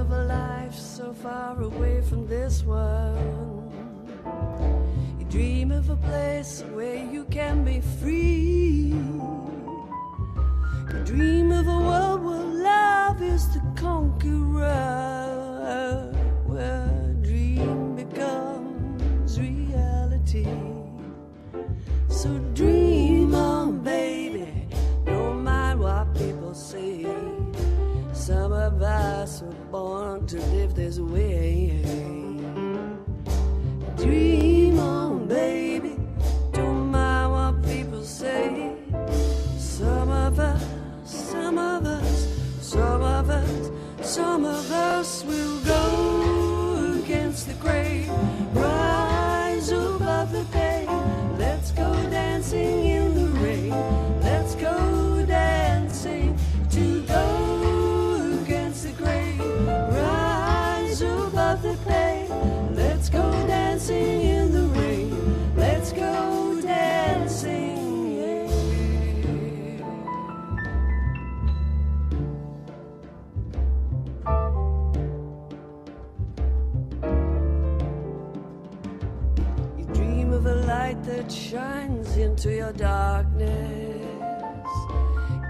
of a life so far away from this one. You dream of a place where you can be free. You dream of a world where love is the conqueror, where dream becomes reality. So dream on, baby, don't mind what people say. Some of us were born to live this way. Dream on, baby, don't mind what people say. Some of us will go against the grain, rise above the pain. Let's go dancing in the rain. Let's go dancing to go against the grain, rise above the pain. Let's go dancing in the rain. Let's go dancing. A light that shines into your darkness.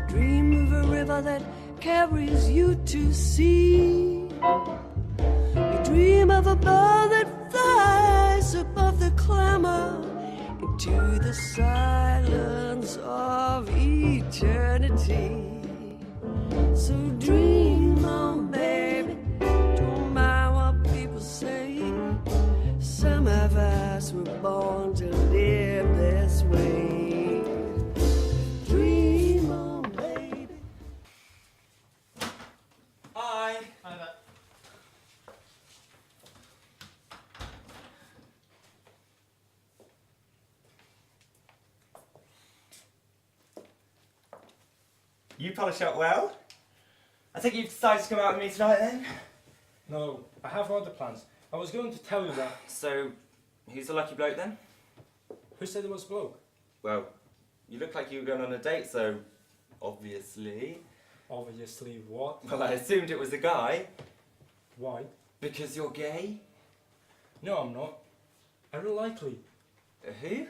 Dream of a river that carries you to sea. You dream of a bird that flies above the clamor into the silence of eternity. So dream on, baby, don't mind what people say. Some of us were born to live this way. Dream on, baby. Hi. Hi there. You polish up well. I think you've decided to come out with me tonight then? No, I have other plans. I was going to tell you that. So, who's the lucky bloke then? Who said it was bloke? Well, you look like you were going on a date, so obviously. Obviously what? Well, I assumed it was a guy. Why? Because you're gay? No, I'm not. I really like Lee. Who?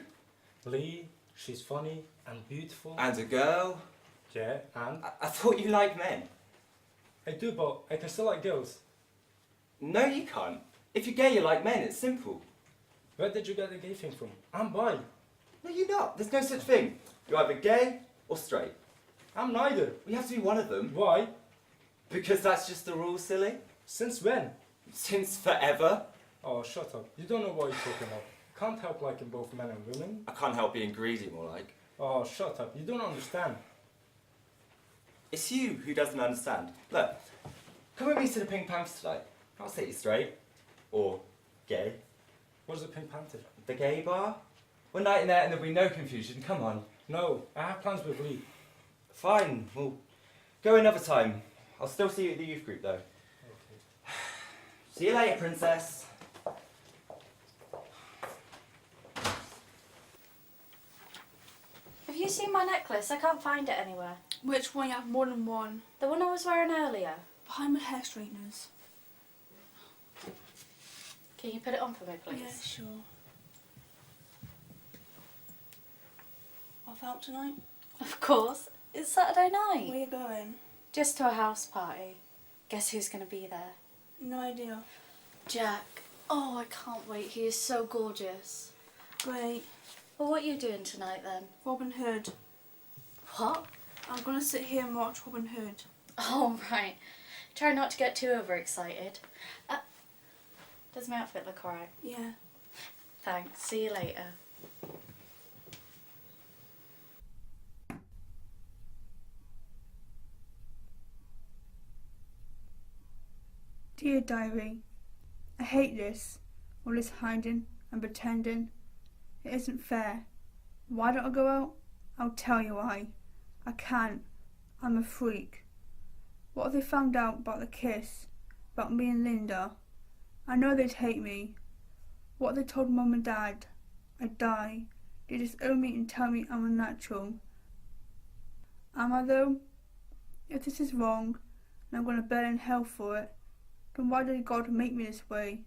Lee, she's funny and beautiful. And a girl? Yeah, and? I thought you liked men. I do, but I can still like girls. No, you can't. If you're gay, you like men. It's simple. Where did you get the gay thing from? I'm bi. No, you're not. There's no such thing. You're either gay or straight. I'm neither. We have to be one of them. Why? Because that's just the rule, silly. Since when? Since forever. Oh, shut up. You don't know what you're talking about. Can't help liking both men and women. I can't help being greedy, more like. Oh, shut up. You don't understand. It's you who doesn't understand. Look, come with me to the Pink Panther tonight. I'll set you straight. Or gay. What's the Pink Panther? The gay bar? One night in there and there'll be no confusion. Come on. No, I have plans with Lee. Fine, we'll go another time. I'll still see you at the youth group though. Okay. See you later, princess. Have you seen my necklace? I can't find it anywhere. Which one? You have more than one. The one I was wearing earlier. Behind my hair straighteners. Can you put it on for me, please? Yeah, sure. Off out tonight? Of course. It's Saturday night. Where you going? Just to a house party. Guess who's going to be there? No idea. Jack. Oh, I can't wait. He is so gorgeous. Great. Well, what are you doing tonight then? Robin Hood. What? I'm gonna sit here and watch Robin Hood. Oh, right. Try not to get too overexcited. Does my outfit look alright? Yeah. Thanks. See you later. Dear Diary, I hate this. All this hiding and pretending. It isn't fair. Why don't I go out? I'll tell you why. I can't. I'm a freak. What if they found out about the kiss? About me and Linda? I know they'd hate me. What if they told Mum and Dad? I'd die. They just own me and tell me I'm unnatural. Am I though? If this is wrong, and I'm going to burn in hell for it, Then why did God make me this way?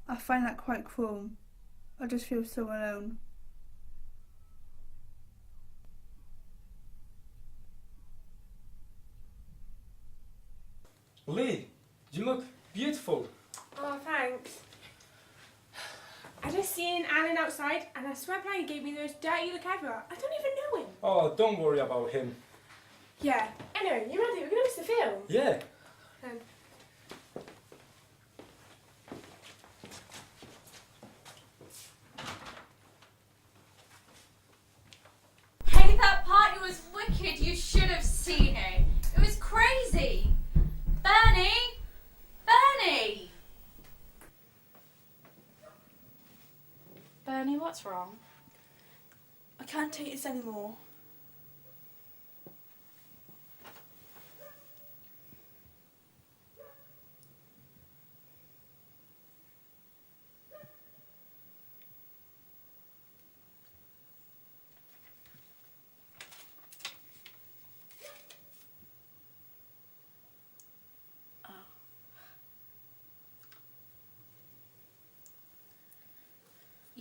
I find that quite cruel. I just feel so alone. Lee, you look beautiful. Oh, thanks. I just seen Alan outside and I swear blind he gave me those dirty look ever. I don't even know him. Oh, don't worry about him. Yeah. Anyway, you ready? We're going to miss the film. Yeah. Um, Hey, that party was wicked. You should have seen it. It was crazy. Bernie! Bernie! Bernie, what's wrong? I can't take this anymore.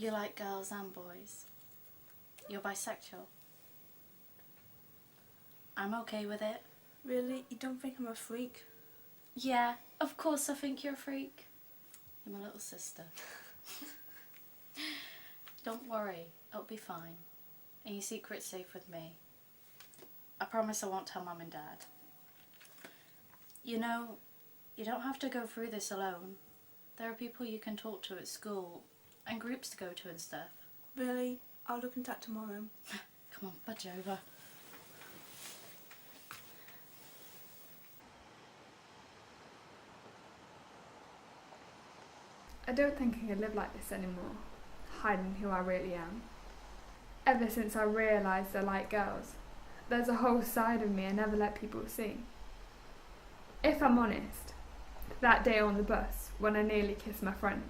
You like girls and boys. You're bisexual. I'm okay with it. Really? You don't think I'm a freak? Yeah, of course I think you're a freak. You're my little sister. Don't worry, it'll be fine. And your secret's safe with me. I promise I won't tell Mum and Dad. You know, you don't have to go through this alone. There are people you can talk to at school and groups to go to and stuff. Really? I'll look into that tomorrow. Come on, budge over. I don't think I can live like this anymore, hiding who I really am. Ever since I realised I like girls, there's a whole side of me I never let people see. If I'm honest, that day on the bus when I nearly kissed my friend,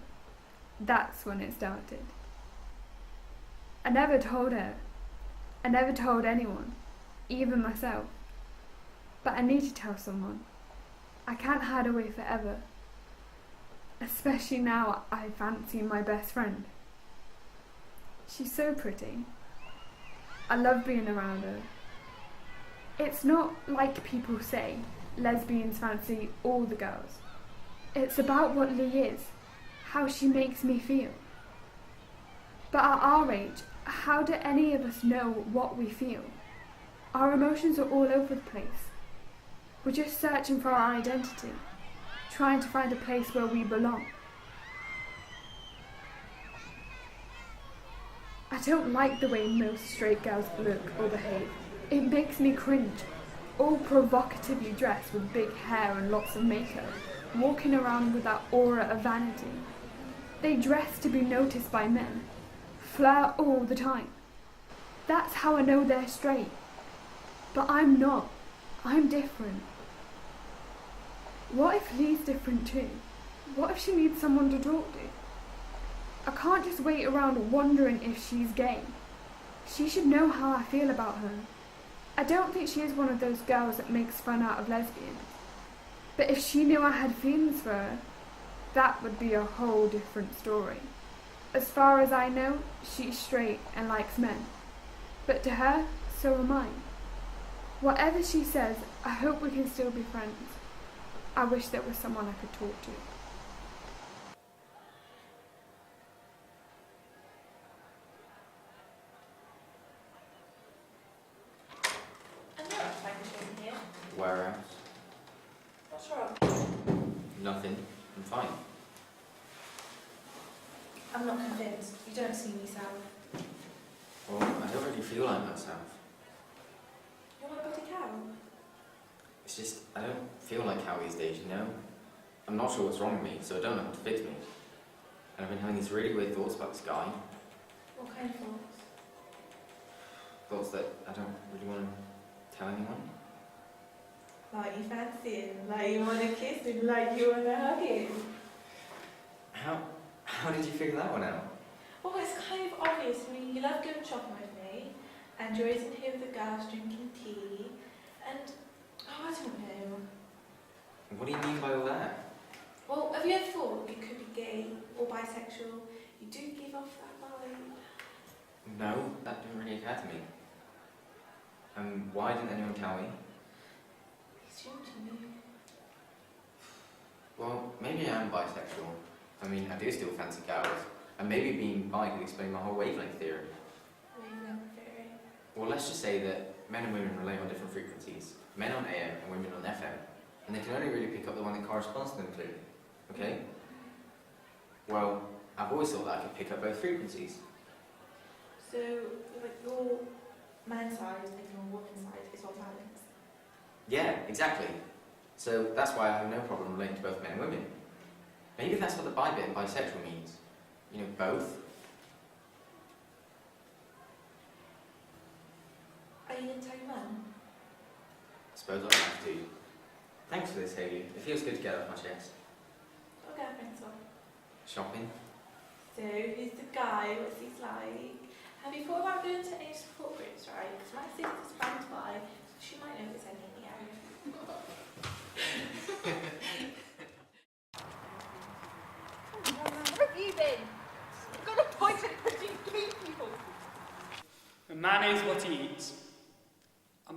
that's when it started. I never told her. I never told anyone, even myself. But I need to tell someone. I can't hide away forever. Especially now I fancy my best friend. She's so pretty. I love being around her. It's not like people say lesbians fancy all the girls. It's about what Lee is, how she makes me feel. But at our age, how do any of us know what we feel? Our emotions are all over the place. We're just searching for our identity, trying to find a place where we belong. I don't like the way most straight girls look or behave. It makes me cringe. All provocatively dressed with big hair and lots of makeup, walking around with that aura of vanity. They dress to be noticed by men, flirt all the time. That's how I know they're straight. But I'm not. I'm different. What if Lee's different too? What if she needs someone to talk to? I can't just wait around wondering if she's gay. She should know how I feel about her. I don't think she is one of those girls that makes fun out of lesbians. But if she knew I had feelings for her, that would be a whole different story. As far as I know, she's straight and likes men. But to her, so am I. Whatever she says, I hope we can still be friends. I wish there was someone I could talk to. Where else? what's wrong? Nothing. I'm fine. I'm not convinced. You don't see me, Sam. Well, I don't really feel like myself. You want to go to cow? It's just, I don't feel like how these days, you know? I'm not sure what's wrong with me, so I don't know how to fix me. And I've been having these really weird thoughts about this guy. What kind of thoughts? Thoughts that I don't really want to tell anyone. Like you fancy him, like you want to kiss him, like you want to hug him. How did you figure that one out? Oh, it's kind of obvious. I mean, you love going shopping with me, and you're always in here with the girls drinking tea, and oh, I don't know. What do you mean by all that? Well, have you ever thought you could be gay or bisexual? You do give off that vibe. No, that didn't really occur to me. Why didn't anyone tell me? Assumed you knew. Well, maybe I am bisexual. I mean, I do still fancy girls. And maybe being bi could explain my whole wavelength theory. Wavelength theory. Well, let's just say that men and women relate on different frequencies. Men on AM and women on FM. And they can only really pick up the one that corresponds to them clearly. Okay? Well, I've always thought that I could pick up both frequencies. So, like your man's side and your woman's side is on balance. Yeah, exactly. So that's why I have no problem relating to both men and women. Maybe that's what the bi bit in bisexual means. You know, both. Are you going to tell your mum? I suppose I'll have to. Thanks for this, Hayley. It feels good to get off my chest. What girlfriend's on? Shopping? So, who's the guy? What's he like? Have you thought about going to age support groups, right? Because my sister's friends by, so she might know if there's any in the area. Where have you been? I've got a point at putting gay people. A man is what he eats. A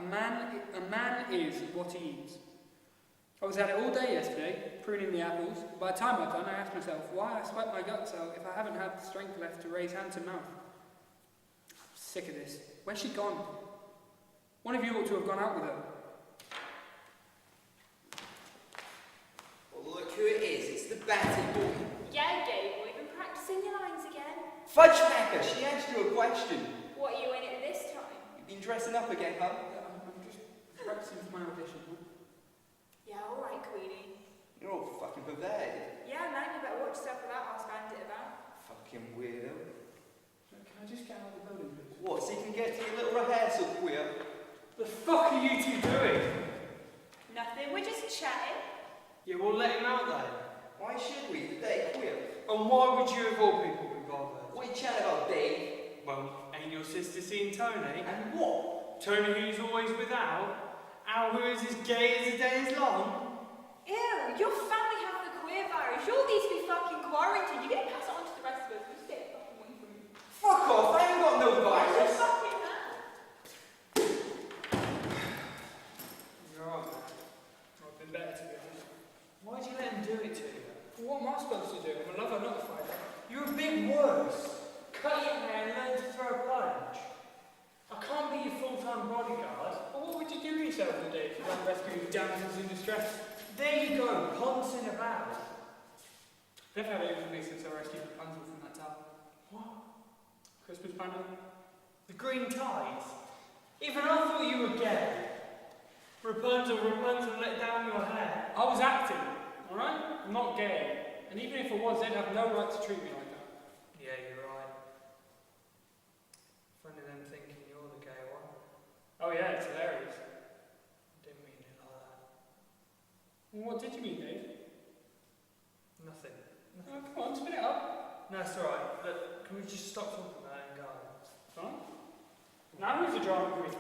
man is what he eats. I was at it all day yesterday, pruning the apples. By the time I'd done, I asked myself why I sweat my guts out if I haven't had the strength left to raise hand to mouth. I'm sick of this. Where's she gone? One of you ought to have gone out with her. Well, look who it is. It's the Betty boy. Yeah, gay boy, been practicing your lines again. Fudgepecker, she asked you a question. What are you in it this time? You've been dressing up again, huh? I'm just practicing for my audition. Yeah, alright, Queenie. You're all fucking perverted. Yeah, man, you better watch yourself for that ass bandit about. Fucking weirdo. Can I just get out of the building, please? What, so you can get to your little rehearsal, queer? The fuck are you two doing? Nothing, we're just chatting. Yeah, we'll let him out then. Why should we? The day queer. And why would you of all people be bothered? What are you chatting about, Dave? Well, ain't your sister seen Tony? And what? Tony who's always without? Al who is as gay as the day is long? Ew, your family have the queer virus. You all need to be fucking quarantined. You're gonna pass it on to the rest of us. We'll stay fucking away from you. Fuck off, I ain't got no virus. Fucking hell. You're right. I've been better to be honest. Why'd you let him do it to you? What am I supposed to do? I'm a lover, not a fighter. You're a bit worse. Cut your hair and learn to throw a punch. I can't be your full-time bodyguard. Well, what would you do with yourself today if you went rescuing damsels in distress? There you go, poncing about. They've had it with me since I rescued Rapunzel from that tower. What? Christmas banner. The green ties? Even I thought you were gay. Rapunzel, let down your hair. I was acting, alright? I'm not gay. And even if I was, they'd have no right to treat me like that. Yeah, you're right. Funny them thinking you're the gay one. Oh yeah, it's hilarious. Didn't mean it like that. Well, what did you mean, Dave? Nothing. Oh, come on, spit it up. No, it's alright. Look, can we just stop talking about it and go? Fine. Now who's the drama queen?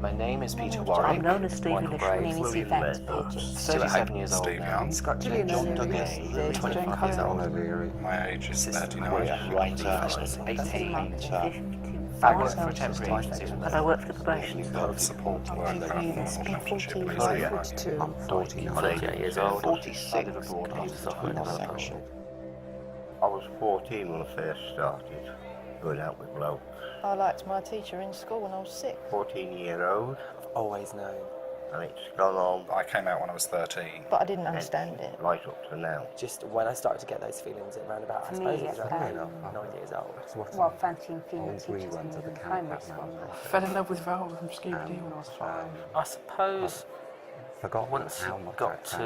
My name is Peter Warwick. I'm known as Stephen Michael Lishman, Graves, Amy Vance Pages. 37 years old Steve now. Young. Scott Gillian, John Douglas, 25 years old. My age is 39. Writer, 18. I worked for a temporary agency, and I worked for probation. Support worker. I'm 48 years old. 46. I live abroad. I was a software developer. I was 14 when I first started going out with blokes. I liked my teacher in school when I was 6. 14-year-old. I've always known. And it's gone on. I came out when I was 13. But I didn't understand it. Right up to now. Just when I started to get those feelings around about, I suppose it was around 9 years old. Well, fancying female teachers in primary school. I fell in love with Val from Scooby-Doo when I was 5. I suppose once you got to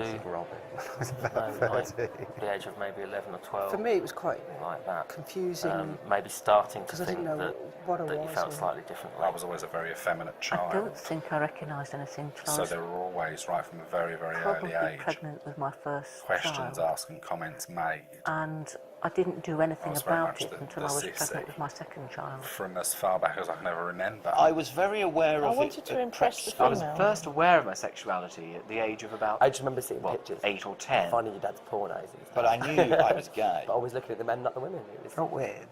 the age of maybe 11 or 12. For me, it was quite like that. Confusing. Maybe starting to I think didn't know what I that you was felt or- slightly differently. I was always a very effeminate child. I don't think I recognised anything till I So was there were always, right from a very, very probably early age, pregnant with my first questions child. asked and comments made. And I didn't do anything was very about much it the until I was sissy. pregnant with my second child. From as far back as I can ever remember. I was very aware I of wanted it. to impress the I was female. first aware of my sexuality at the age of about, I just remember seeing pictures. 8 or 10. Finding your dad's pornos. And stuff. But I knew I was gay. But always looking at the men, not the women. It felt weird.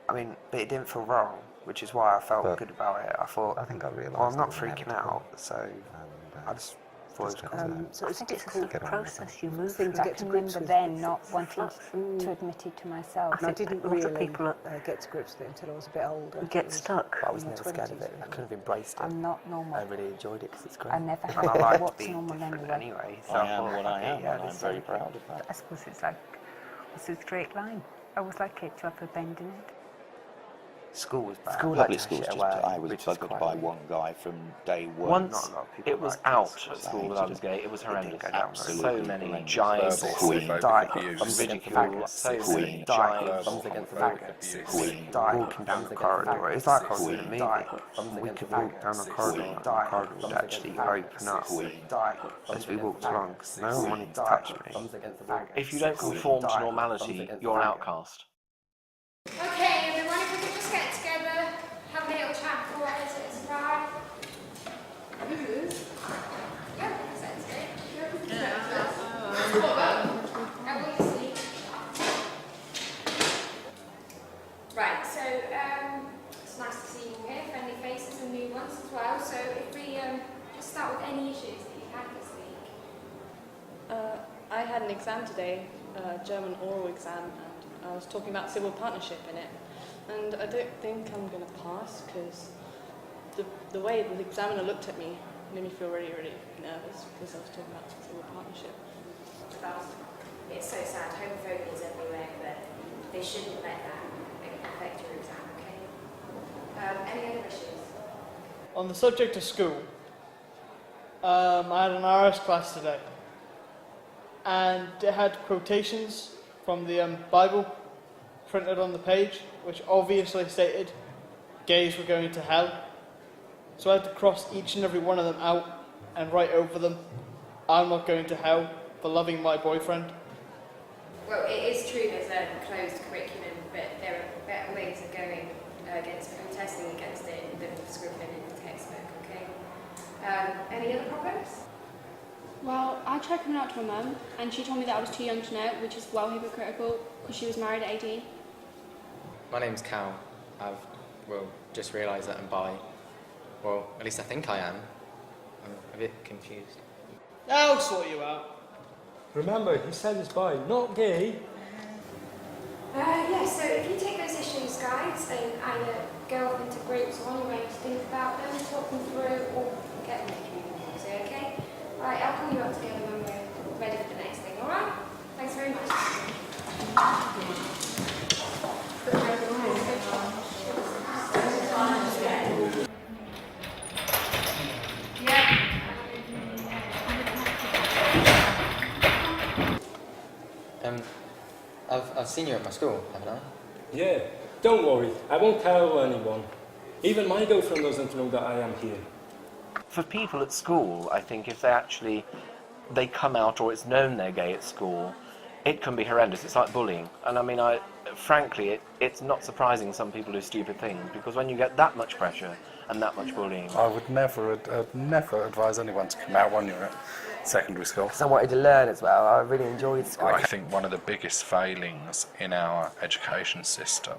I mean, but it didn't feel wrong, which is why I felt good about it. I thought, I think I realised well, I'm not it was freaking out, so I just thought it was cool. So it's a difficult process. You move Things through, I get to can grips remember with then not wanting flat to admit it to myself. I And I think didn't lots of really people get to grips with it until I was a bit older. get It was- stuck. I was in never my scared of 20s, it. I could have embraced it. I'm not normal. I really enjoyed it because it's great. I never And had I like to what's be normal different anyway. So I am thought, what I okay, am, yeah, and I'm this very is proud of that. I suppose it's a straight line. I was like it to have a bend in it. School was bad. School Public like schools, shit just, away, I was which is buggered quite by weird. one guy from day one. Once it was out at school that I was gay, it was horrendous. So many jibes, Queen, ridicule, so many jibes, Walking down the corridor, it's like I was in a movie. We could walk down the corridor and the corridor would actually open up as we walked along because no one wanted to touch me. If you don't conform to normality, you're an outcast. Okay, everyone, if we could just get together, have a little chat before our visitors arrive. Yeah, sounds good. How will you sleep? Right, so it's nice to see you here, friendly faces and new ones as well. So if we just start with any issues that you've had this week. I had an exam today, a German oral exam, and I was talking about civil partnership in it. And I don't think I'm going to pass because the way the examiner looked at me made me feel really, really nervous because I was talking about civil partnership. It's so sad. Homophobia is everywhere, but they shouldn't let that affect your exam, okay? Any other issues? On the subject of school, I had an RS class today, and it had quotations from the Bible printed on the page, which obviously stated gays were going to hell. So I had to cross each and every one of them out and write over them, I'm not going to hell for loving my boyfriend. Well, it is true there's a closed curriculum, but there are better ways of going against protesting against it than scribbling in the textbook, okay? Any other problems? Well, I tried coming out to my mum, and she told me that I was too young to know, which is well hypocritical, because she was married at 18. My name's Cal. I've, just realised that I'm bi. Well, at least I think I am. I'm a bit confused. I'll sort you out. Remember, he said it's bi, not gay. Yeah, so if you take those issues, guys, and either go off into groups or on your own to think about them, talk them through, or get them making meetings, okay? Right, I'll call you up together when we're ready for the next thing, alright? Thanks very much. I've seen you at my school, haven't I? Yeah, don't worry, I won't tell anyone. Even my girlfriend doesn't know that I am here. For people at school, I think if they come out or it's known they're gay at school, it can be horrendous. It's like bullying. And I mean, frankly, it's not surprising some people do stupid things, because when you get that much pressure and that much bullying... I would never advise anyone to come out when you're at secondary school. Because I wanted to learn as well. I really enjoyed school. I think one of the biggest failings in our education system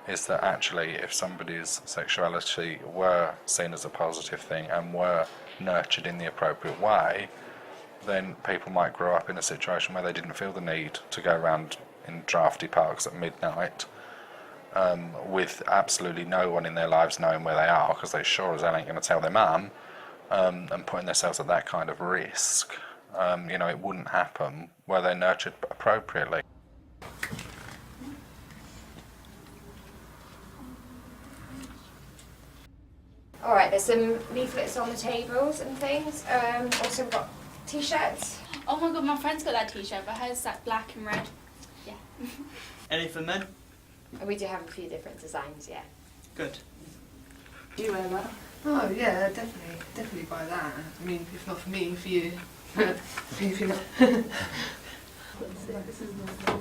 is that actually if somebody's sexuality were seen as a positive thing and were nurtured in the appropriate way, then people might grow up in a situation where they didn't feel the need to go around in drafty parks at midnight with absolutely no one in their lives knowing where they are, because they sure as hell ain't going to tell their mum, and putting themselves at that kind of risk. It wouldn't happen where they're nurtured appropriately. Alright, there's some leaflets on the tables and things. Also we've got t-shirts. Oh my god, my friend's got that t-shirt, but hers is like black and red. Yeah. Any for men? We do have a few different designs, yeah. Good. Do you wear that? Oh yeah, definitely buy that. I mean, if not for me, for you. If you're not. This is not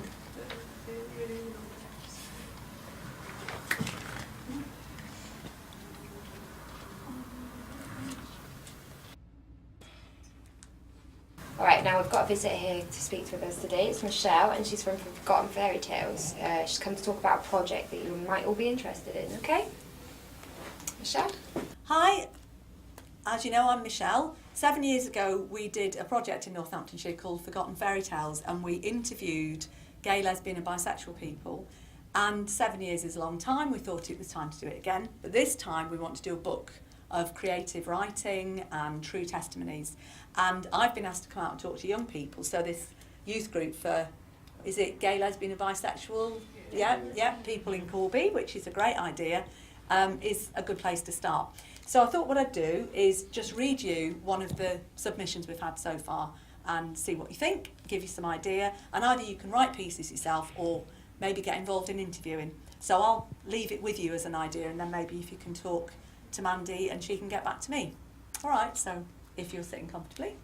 Alright, now we've got a visitor here to speak with us today. It's Michelle, and she's from Forgotten Fairy Tales. She's come to talk about a project that you might all be interested in, okay? Michelle? Hi, as you know, I'm Michelle. 7 years ago, we did a project in Northamptonshire called Forgotten Fairy Tales, and we interviewed gay, lesbian and bisexual people. And 7 years is a long time. We thought it was time to do it again. But this time, we want to do a book of creative writing and true testimonies. And I've been asked to come out and talk to young people. So this youth group for, is it gay, lesbian and bisexual? Yeah, people in Corby, which is a great idea, is a good place to start. So I thought what I'd do is just read you one of the submissions we've had so far and see what you think, give you some idea, and either you can write pieces yourself or maybe get involved in interviewing. So I'll leave it with you as an idea, and then maybe if you can talk to Mandy and she can get back to me. All right, so if you're sitting comfortably.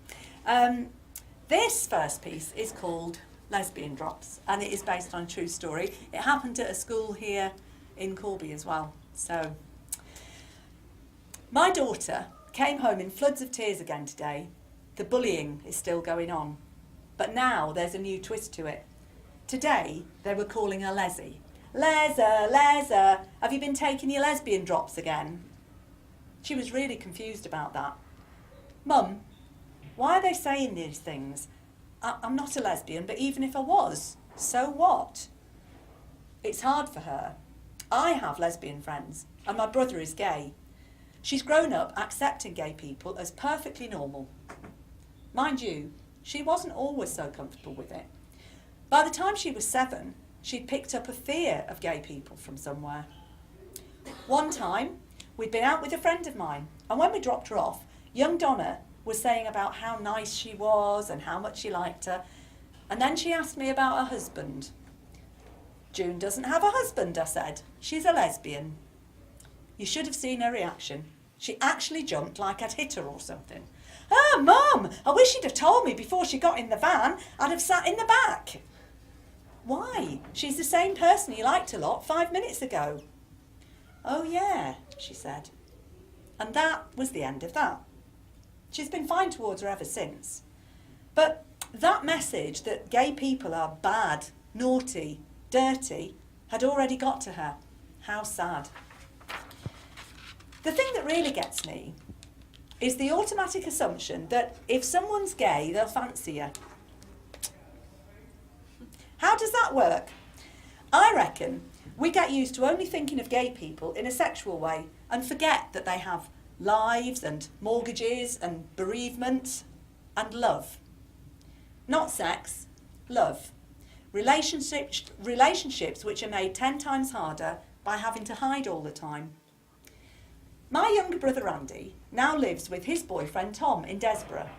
This first piece is called Lesbian Drops, and it is based on a true story. It happened at a school here in Corby as well. So, my daughter came home in floods of tears again today. The bullying is still going on, but now there's a new twist to it. Today, they were calling her Leslie. Leza, have you been taking your lesbian drops again? She was really confused about that. Mum, why are they saying these things? I'm not a lesbian, but even if I was, so what? It's hard for her. I have lesbian friends, and my brother is gay. She's grown up accepting gay people as perfectly normal. Mind you, she wasn't always so comfortable with it. By the time she was 7, she'd picked up a fear of gay people from somewhere. One time, we'd been out with a friend of mine, and when we dropped her off, young Donna was saying about how nice she was and how much she liked her, and then she asked me about her husband. June doesn't have a husband, I said. She's a lesbian. You should have seen her reaction. She actually jumped like I'd hit her or something. Ah, Mum, I wish she'd have told me before she got in the van. I'd have sat in the back. Why? She's the same person you liked a lot 5 minutes ago. Oh yeah, she said. And that was the end of that. She's been fine towards her ever since. But that message that gay people are bad, naughty, dirty, had already got to her. How sad. The thing that really gets me is the automatic assumption that if someone's gay, they'll fancy you. How does that work? I reckon we get used to only thinking of gay people in a sexual way and forget that they have lives and mortgages and bereavement and love. Not sex, love. Relationships which are made 10 times harder by having to hide all the time. My younger brother Andy now lives with his boyfriend Tom in Desborough.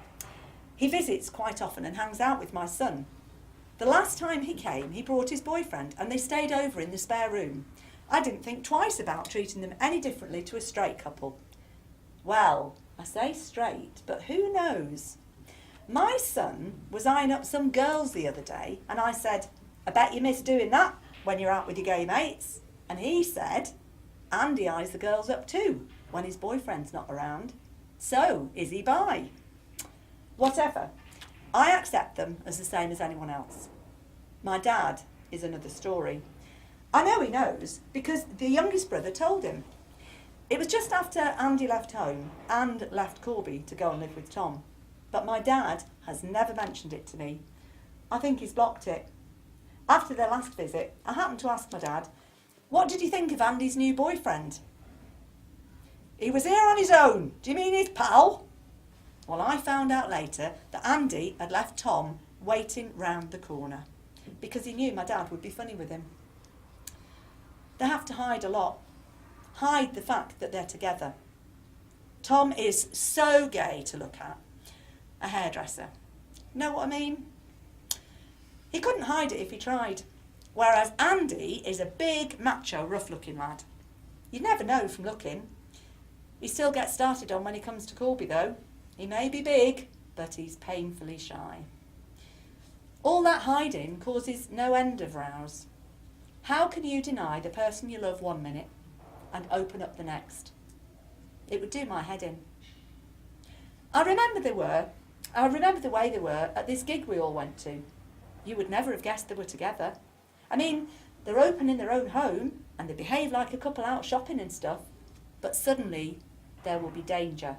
He visits quite often and hangs out with my son. The last time he came, he brought his boyfriend and they stayed over in the spare room. I didn't think twice about treating them any differently to a straight couple. Well, I say straight, but who knows? My son was eyeing up some girls the other day, and I said, I bet you miss doing that when you're out with your gay mates. And he said, Andy eyes the girls up too when his boyfriend's not around. So, is he bi? Whatever. I accept them as the same as anyone else. My dad is another story. I know he knows because the youngest brother told him. It was just after Andy left home and left Corby to go and live with Tom. But my dad has never mentioned it to me. I think he's blocked it. After their last visit, I happened to ask my dad, what did he think of Andy's new boyfriend? He was here on his own. Do you mean his pal? Well, I found out later that Andy had left Tom waiting round the corner because he knew my dad would be funny with him. They have to hide a lot. Hide the fact that they're together. Tom is so gay to look at. A hairdresser. Know what I mean? He couldn't hide it if he tried. Whereas Andy is a big, macho, rough-looking lad. You'd never know from looking. He still gets started on when he comes to Corby, though. He may be big, but he's painfully shy. All that hiding causes no end of rows. How can you deny the person you love one minute and open up the next? It would do my head in. I remember the way they were at this gig we all went to. You would never have guessed they were together. I mean, they're open in their own home and they behave like a couple out shopping and stuff, but suddenly there will be danger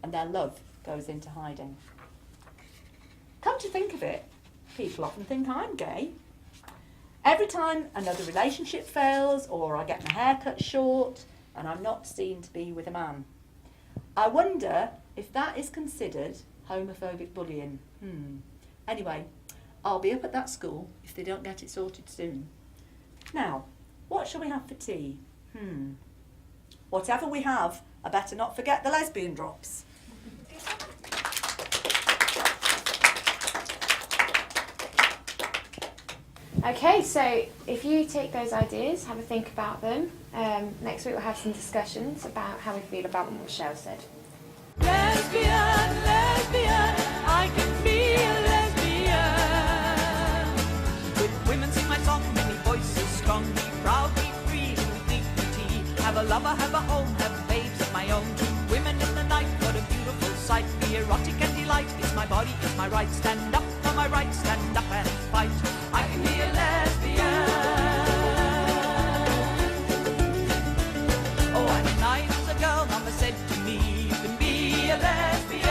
and their love goes into hiding. Come to think of it, people often think I'm gay. Every time another relationship fails or I get my hair cut short and I'm not seen to be with a man, I wonder if that is considered homophobic bullying. Anyway, I'll be up at that school if they don't get it sorted soon. Now, what shall we have for tea? Whatever we have, I better not forget the lesbian drops. Okay, so if you take those ideas, have a think about them. Next week we'll have some discussions about how we feel about what Michelle said. Lesbian, lesbian, I can be a lesbian. With women sing my song, many voices strong, be proud, be free, with dignity. Have a lover, have a home, have babes of my own. Women in the night, what a beautiful sight. Be erotic and delight, it's my body, it's my right. Stand up for my right, stand up and fight. I can be a lesbian. Oh, and when I was a girl, Mama said to me, you can be a lesbian.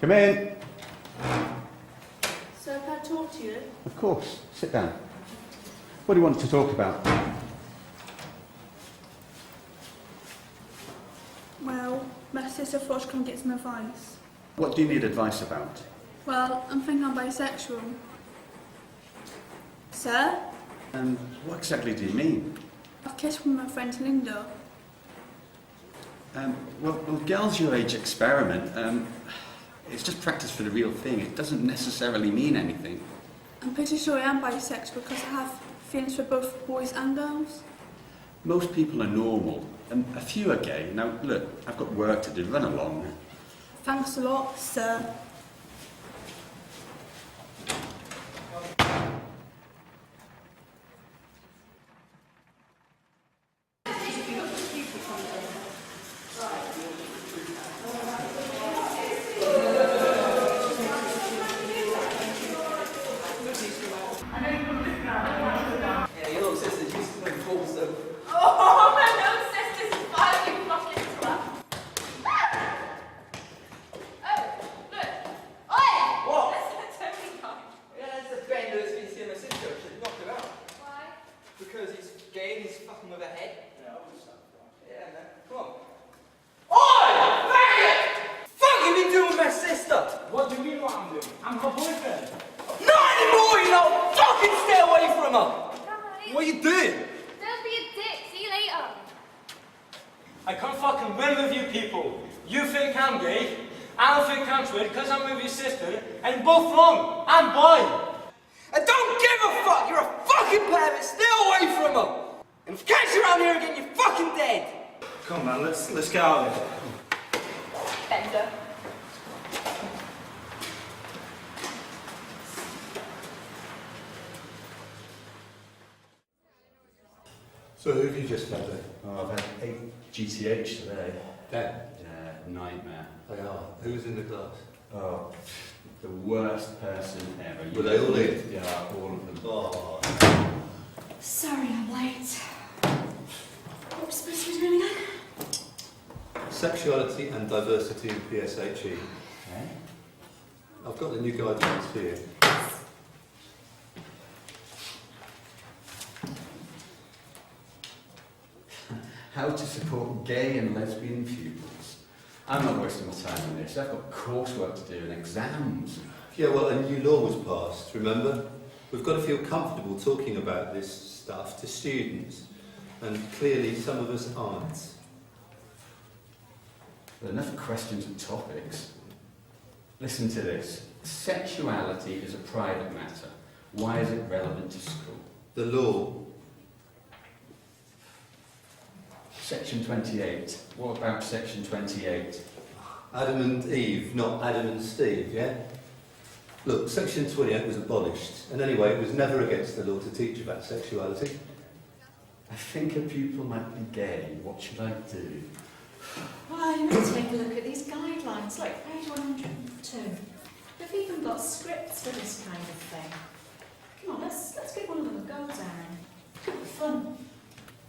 Come in. So can I talk to you? Of course. Sit down. What do you want to talk about? Well, my sister thought she'd come get some advice. What do you need advice about? Well, I'm thinking I'm bisexual. Sir? And what exactly do you mean? I've kissed with my friend Linda. Well, girls your age experiment. It's just practice for the real thing. It doesn't necessarily mean anything. I'm pretty sure I am bisexual because I have feelings for both boys and girls. Most people are normal, and a few are gay. Now, look, I've got work to do. Run along. Thanks a lot, sir. Yeah, your little sisters used to play balls though. Oh, my little sister's finally fucking slut. Oh, look. Oi! What? That's Tony guy. Yeah, it's a bender that's been seeing my sister. I should knock her out. Why? Because he's gay and he's fucking with her head. Yeah, man. Come on. Oi! Faggot! Fuck you been doing with my sister? What do you mean what I'm doing? I'm her boyfriend. Not anymore, you know! Fucking stay away from her! What are you doing? Don't be a dick. See you later. I can't fucking win with you people. You think I'm gay, I don't think I'm straight because I'm with your sister, and both wrong. I'm bi. I don't give a fuck! You're a fucking pervert! Stay away from her! And if I catch you around here again, you're fucking dead! Come on, man, let's get out of here. Bender. So who have you just had then? Oh, I've had 8 GTH today. 10? Yeah, nightmare. They are. Who's in the class? Oh, the worst person ever. Were they all in? Yeah, all of them. Oh. Sorry I'm late. What was supposed to be doing again? Sexuality and diversity in PSHE. Okay. I've got the new guidelines here. How to support gay and lesbian pupils. I'm not wasting my time on this. I've got coursework to do and exams. Yeah, well, a new law was passed, remember? We've got to feel comfortable talking about this stuff to students. And clearly some of us aren't. There are enough questions and topics. Listen to this. Sexuality is a private matter. Why is it relevant to school? The law. Section 28. What about Section 28? Adam and Eve, not Adam and Steve, yeah? Look, Section 28 was abolished, and anyway, it was never against the law to teach about sexuality. I think a pupil might be gay. What should I do? Well, you must take a look at these guidelines, like page 102. They've even got scripts for this kind of thing. Come on, let's give one of them a go, Darren. Could be fun.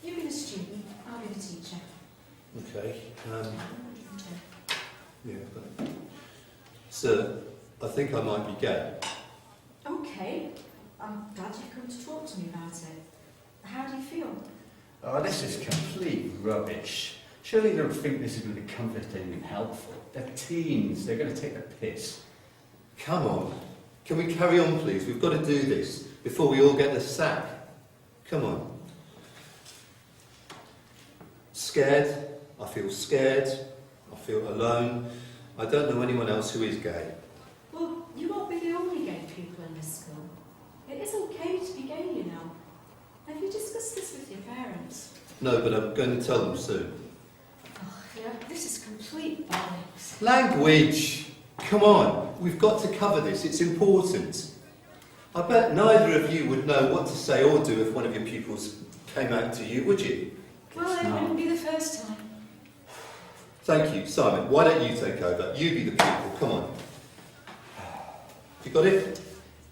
You be the student, I'll be the teacher. Okay. Yeah, but... Sir, I think I might be gay. Okay, I'm glad you've come to talk to me about it. How do you feel? Oh, this is complete rubbish. Surely they don't think this is going to be comforting and helpful. They're teens. They're going to take the piss. Come on. Can we carry on, please? We've got to do this before we all get the sack. Come on. Scared. I feel scared. I feel alone. I don't know anyone else who is gay. Well, you won't be the only gay people in this school. It is okay to be gay, you know. Have you discussed this with your parents? No, but I'm going to tell them soon. Oh, yeah, this is complete bollocks. Language! Come on, we've got to cover this, it's important. I bet neither of you would know what to say or do if one of your pupils came out to you, would you? Well, it wouldn't be the first time. Thank you. Simon, why don't you take over? You be the pupil, come on. You got it?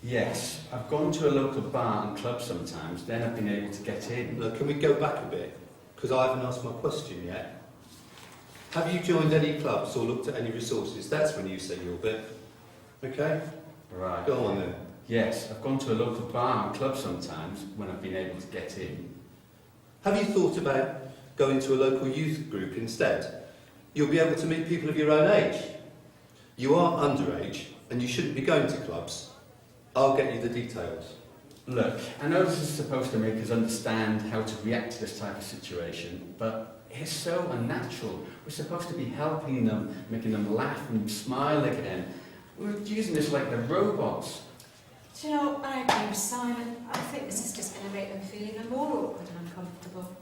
Yes, I've gone to a local bar and club sometimes, then I've been able to get in. Look, can we go back a bit? Because I haven't asked my question yet. Have you joined any clubs or looked at any resources? That's when you say your bit. Okay? Right. Go on then. Yes, I've gone to a local bar and club sometimes when I've been able to get in. Have you thought about going to a local youth group instead? You'll be able to meet people of your own age. You are underage and you shouldn't be going to clubs. I'll get you the details. Look, I know this is supposed to make us understand how to react to this type of situation, but it's so unnatural. We're supposed to be helping them, making them laugh and smile again. We're using this like they're robots. Do you know, I agree with Simon. I think this is just going to make them feel even more awkward and uncomfortable.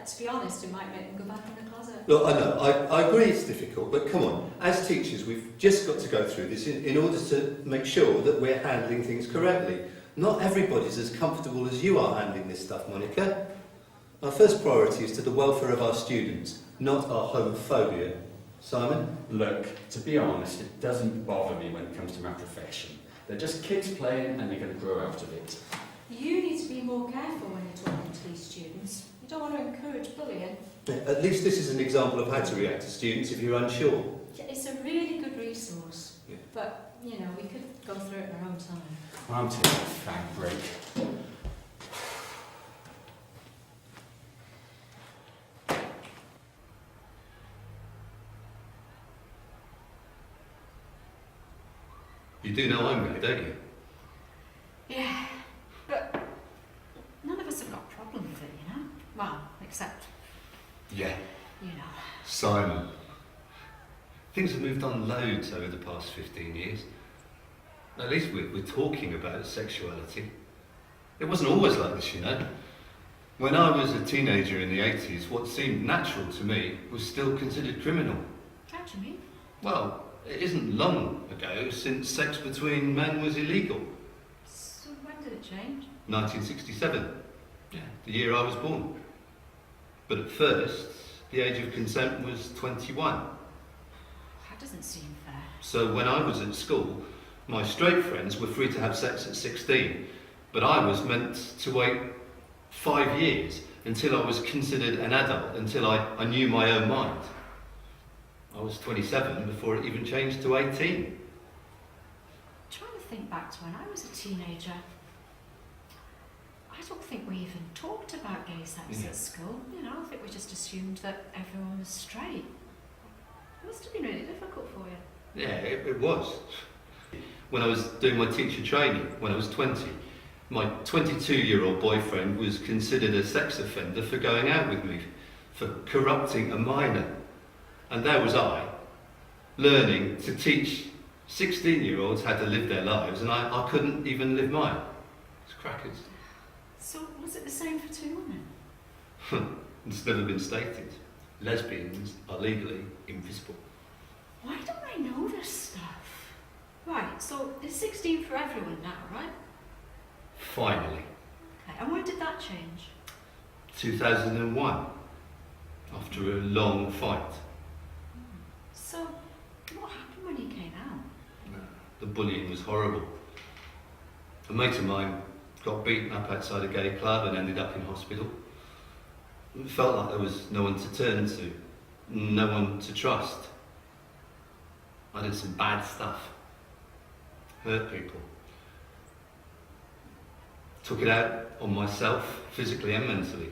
To be honest, it might make them go back in the closet. Look, I know, I agree it's difficult, but come on, as teachers we've just got to go through this in order to make sure that we're handling things correctly. Not everybody's as comfortable as you are handling this stuff, Monica. Our first priority is to the welfare of our students, not our homophobia. Simon? Look, to be honest, it doesn't bother me when it comes to my profession. They're just kids playing and they're going to grow out of it. You need to be more careful when you're talking to these students. You don't want to encourage bullying. At least this is an example of how to react to students if you're unsure. Yeah, it's a really good resource. Yeah. But, you know, we could go through it in our own time. I'm taking a fag break. You do know I'm gay, don't you? Yeah, but none of us have got a problem with it, you know? Well, except, Yeah. you know. Simon. Things have moved on loads over the past 15 years. At least we're talking about sexuality. It wasn't always like this, you know. When I was a teenager in the 80s, what seemed natural to me was still considered criminal. How do you mean? Well, it isn't long ago since sex between men was illegal. So when did it change? 1967. Yeah, the year I was born. But at first, the age of consent was 21. That doesn't seem fair. So when I was at school, my straight friends were free to have sex at 16, but I was meant to wait 5 years until I was considered an adult, until I knew my own mind. I was 27 before it even changed to 18. Trying to think back to when I was a teenager. I don't think we even talked about gay sex at school. You know, I think we just assumed that everyone was straight. It must have been really difficult for you. Yeah, it was. When I was doing my teacher training, when I was 20, my 22-year-old boyfriend was considered a sex offender for going out with me, for corrupting a minor. And there was I, learning to teach 16-year-olds how to live their lives, and I couldn't even live mine. It's crackers. So was it the same for two women? It's never been stated. Lesbians are legally invisible. Why don't I know this stuff? Right, so it's 16 for everyone now, right? Finally. Okay, and when did that change? 2001. After a long fight. So, what happened when he came out? The bullying was horrible. A mate of mine got beaten up outside a gay club and ended up in hospital. It felt like there was no one to turn to, no one to trust. I did some bad stuff. Hurt people. Took it out on myself, physically and mentally.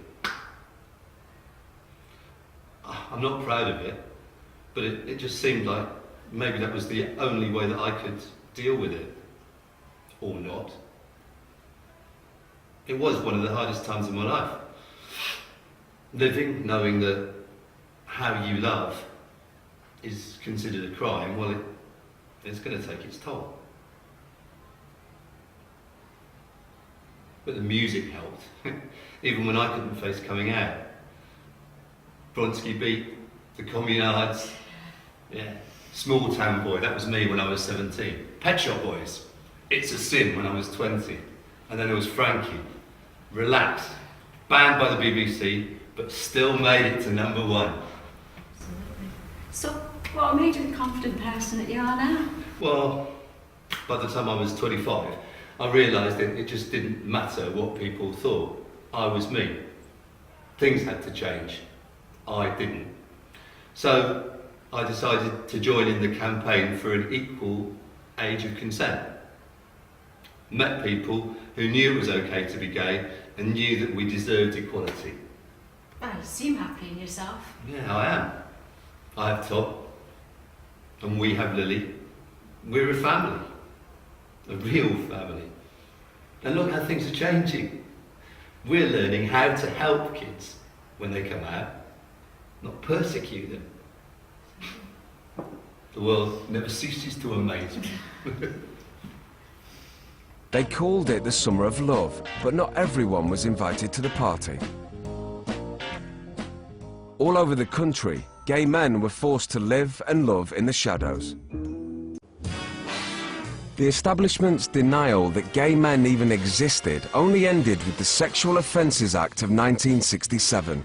I'm not proud of it, but it just seemed like maybe that was the only way that I could deal with it. Or not. It was one of the hardest times of my life. Living, knowing that how you love is considered a crime, well, it's going to take its toll. But the music helped, even when I couldn't face coming out. Bronski Beat, the Communards, yeah. Small Town Boy, that was me when I was 17. Pet Shop Boys, It's a Sin when I was 20. And then there was Frankie, Relax, banned by the BBC, but still made it to number 1. So, what made you the confident person that you are now? Well, by the time I was 25, I realised that it just didn't matter what people thought. I was me. Things had to change. I didn't. So I decided to join in the campaign for an equal age of consent. Met people who knew it was okay to be gay and knew that we deserved equality. Well, you seem happy in yourself. Yeah, I am. I have Todd, and we have Lily. We're a family. A real family. And look how things are changing. We're learning how to help kids when they come out, not persecute them. The world never ceases to amaze me. They called it the Summer of Love, but not everyone was invited to the party. All over the country, gay men were forced to live and love in the shadows. The establishment's denial that gay men even existed only ended with the Sexual Offences Act of 1967.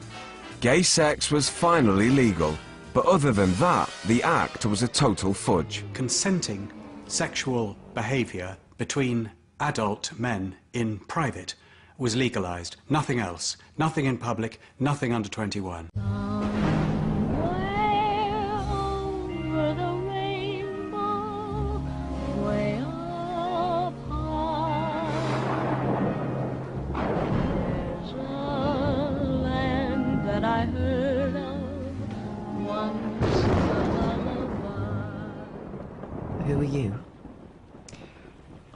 Gay sex was finally legal, but other than that, the act was a total fudge. Consenting sexual behaviour between adult men in private was legalised. Nothing else. Nothing in public, nothing under 21. Who are you?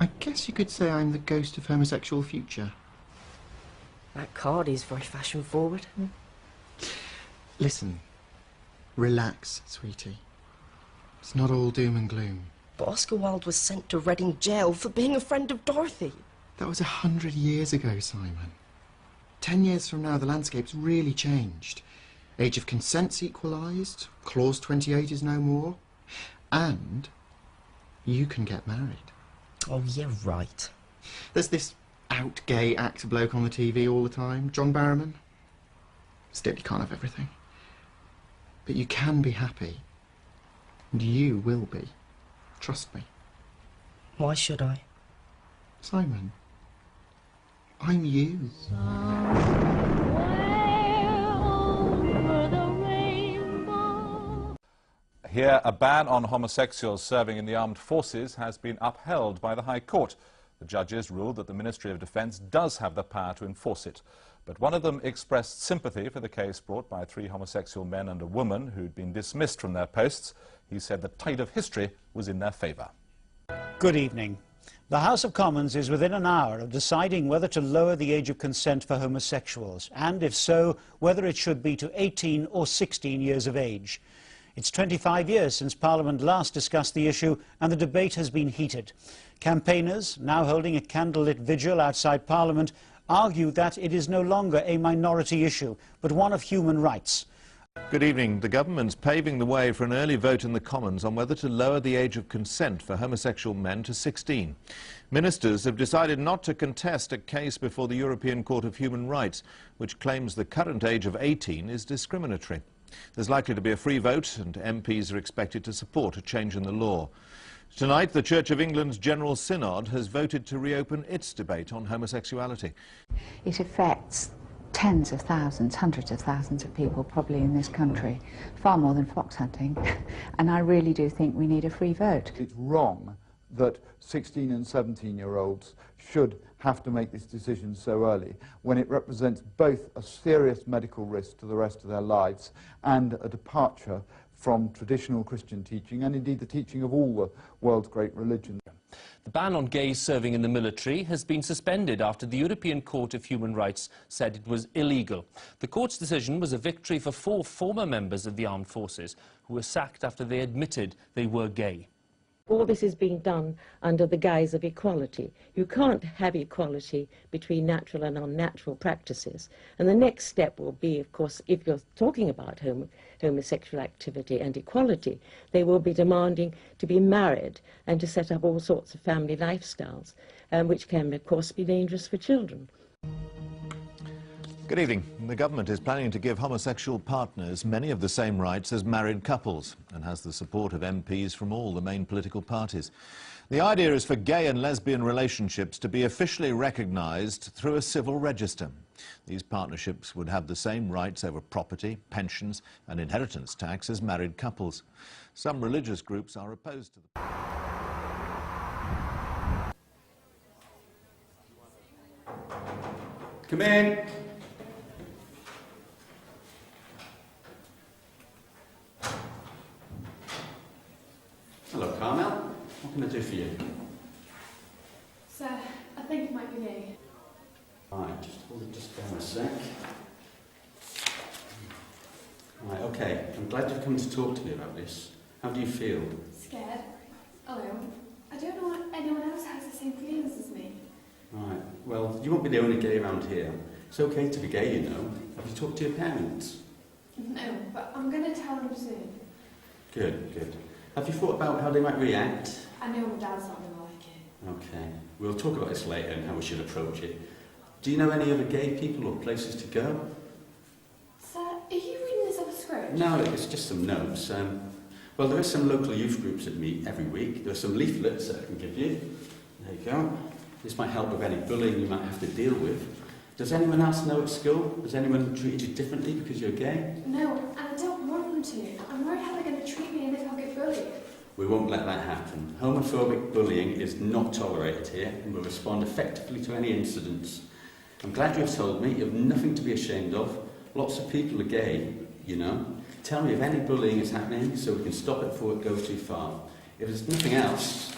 I guess you could say I'm the ghost of homosexual future. That card is very fashion forward. Listen, relax, sweetie. It's not all doom and gloom. But Oscar Wilde was sent to Reading jail for being a friend of Dorothy. That was 100 years ago, Simon. 10 years from now, the landscape's really changed. Age of consent's equalised, Clause 28 is no more, and you can get married. Oh, yeah, right. There's this out gay actor bloke on the TV all the time, John Barrowman. Still, you can't have everything. But you can be happy. And you will be. Trust me. Why should I? Simon, I'm you. Here, a ban on homosexuals serving in the armed forces has been upheld by the High Court. The judges ruled that the Ministry of Defence does have the power to enforce it. But one of them expressed sympathy for the case brought by 3 homosexual men and a woman who'd been dismissed from their posts. He said the tide of history was in their favour. Good evening. The House of Commons is within an hour of deciding whether to lower the age of consent for homosexuals, and if so, whether it should be to 18 or 16 years of age. It's 25 years since Parliament last discussed the issue, and the debate has been heated. Campaigners, now holding a candlelit vigil outside Parliament, argue that it is no longer a minority issue, but one of human rights. Good evening. The government's paving the way for an early vote in the Commons on whether to lower the age of consent for homosexual men to 16. Ministers have decided not to contest a case before the European Court of Human Rights, which claims the current age of 18 is discriminatory. There's likely to be a free vote, and MPs are expected to support a change in the law. Tonight, the Church of England's General Synod has voted to reopen its debate on homosexuality. It affects tens of thousands, hundreds of thousands of people probably in this country, far more than fox hunting, and I really do think we need a free vote. It's wrong that 16 and 17-year-olds should have to make this decision so early, when it represents both a serious medical risk to the rest of their lives and a departure from traditional Christian teaching, and indeed the teaching of all the world's great religions. The ban on gays serving in the military has been suspended after the European Court of Human Rights said it was illegal. The court's decision was a victory for 4 former members of the armed forces who were sacked after they admitted they were gay. All this is being done under the guise of equality. You can't have equality between natural and unnatural practices. And the next step will be, of course, if you're talking about homosexual activity and equality, they will be demanding to be married and to set up all sorts of family lifestyles, which can, of course, be dangerous for children. Good evening. The government is planning to give homosexual partners many of the same rights as married couples and has the support of MPs from all the main political parties. The idea is for gay and lesbian relationships to be officially recognised through a civil register. These partnerships would have the same rights over property, pensions and inheritance tax as married couples. Some religious groups are opposed to the... Come in. Hello, Carmel. What can I do for you? Sir, I think it might be me. Right, just bear a sec. Right, okay. I'm glad you've come to talk to me about this. How do you feel? Scared? Alone? I don't know if anyone else has the same feelings as me. Right, well, you won't be the only gay around here. It's okay to be gay, you know. Have you talked to your parents? No, but I'm going to tell them soon. Good, good. Have you thought about how they might react? I know my dad's not going to like it. Okay. We'll talk about this later and how we should approach it. Do you know any other gay people or places to go? Sir, are you reading this off a script? No, it's just some notes. Well, there are some local youth groups that meet every week. There are some leaflets that I can give you. There you go. This might help with any bullying you might have to deal with. Does anyone else know at school? Has anyone treated you differently because you're gay? No, and I don't want them to. I'm worried how they're going to treat me and if I'll get bullied. We won't let that happen. Homophobic bullying is not tolerated here and will respond effectively to any incidents. I'm glad you've told me. You have nothing to be ashamed of. Lots of people are gay, you know. Tell me if any bullying is happening so we can stop it before it goes too far. If there's nothing else,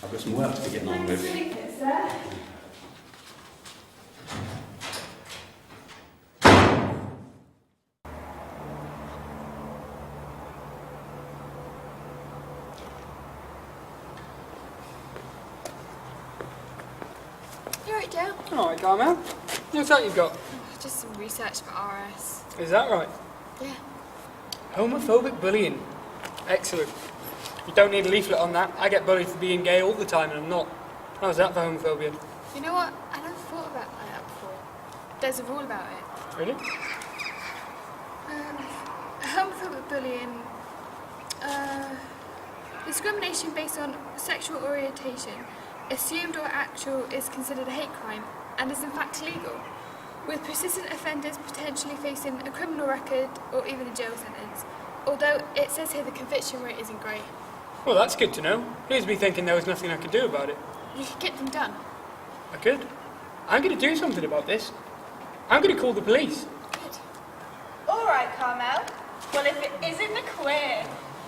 I've got some work to be getting on with. Thanks for it, sir. You alright, Joe? Alright, Carmel. What's that you've got? Just some research for RS. Is that right? Yeah. Homophobic bullying. Excellent. You don't need a leaflet on that. I get bullied for being gay all the time and I'm not. How's that for homophobia? You know what? I never thought about that before. There's a rule about it. Really? bullying, discrimination based on sexual orientation, assumed or actual, is considered a hate crime and is in fact illegal, with persistent offenders potentially facing a criminal record or even a jail sentence, although it says here the conviction rate isn't great. Well, that's good to know. Leaves me thinking there was nothing I could do about it. You could get them done. I could. I'm going to do something about this. I'm going to call the police. All right, Carmel. Well, if it isn't the queer.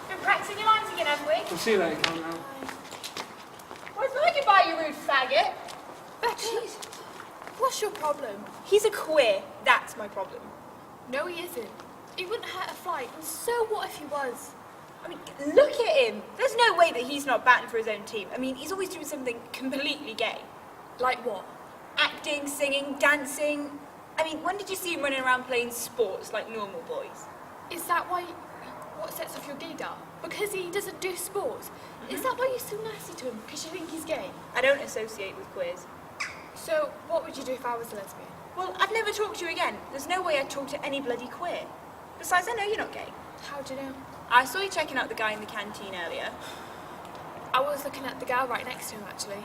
Been practicing your lines again, have we? We'll see you later, Carmel. Where's my goodbye, you rude faggot? Becky, what's your problem? He's a queer. That's my problem. No, he isn't. He wouldn't hurt a fly, and so what if he was? I mean, look at him. There's no way that he's not batting for his own team. I mean, he's always doing something completely gay. Like what? Acting, singing, dancing. I mean, when did you see him running around playing sports like normal boys? Is that why... What sets off your gaydar? Because he doesn't do sports? Is that why you're so nasty to him? Because you think he's gay? I don't associate with queers. So, what would you do if I was a lesbian? Well, I'd never talk to you again. There's no way I'd talk to any bloody queer. Besides, I know you're not gay. How do you know? I saw you checking out the guy in the canteen earlier. I was looking at the girl right next to him, actually.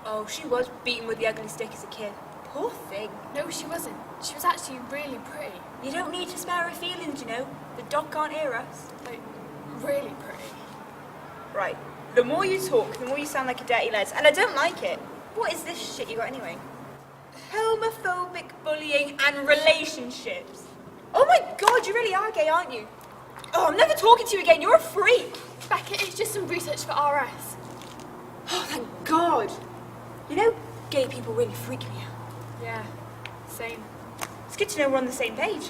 Oh, she was beaten with the ugly stick as a kid. Poor thing. No, she wasn't. She was actually really pretty. You don't need to spare her feelings, you know. The dog can't hear us. Like, really pretty. Right. The more you talk, the more you sound like a dirty les, and I don't like it. What is this shit you got anyway? Homophobic bullying and relationships. Oh my god, you really are gay, aren't you? Oh, I'm never talking to you again. You're a freak. Beckett, it's just some research for RS. Oh, thank God. You know, gay people really freak me out. Yeah, same. It's good to know we're on the same page.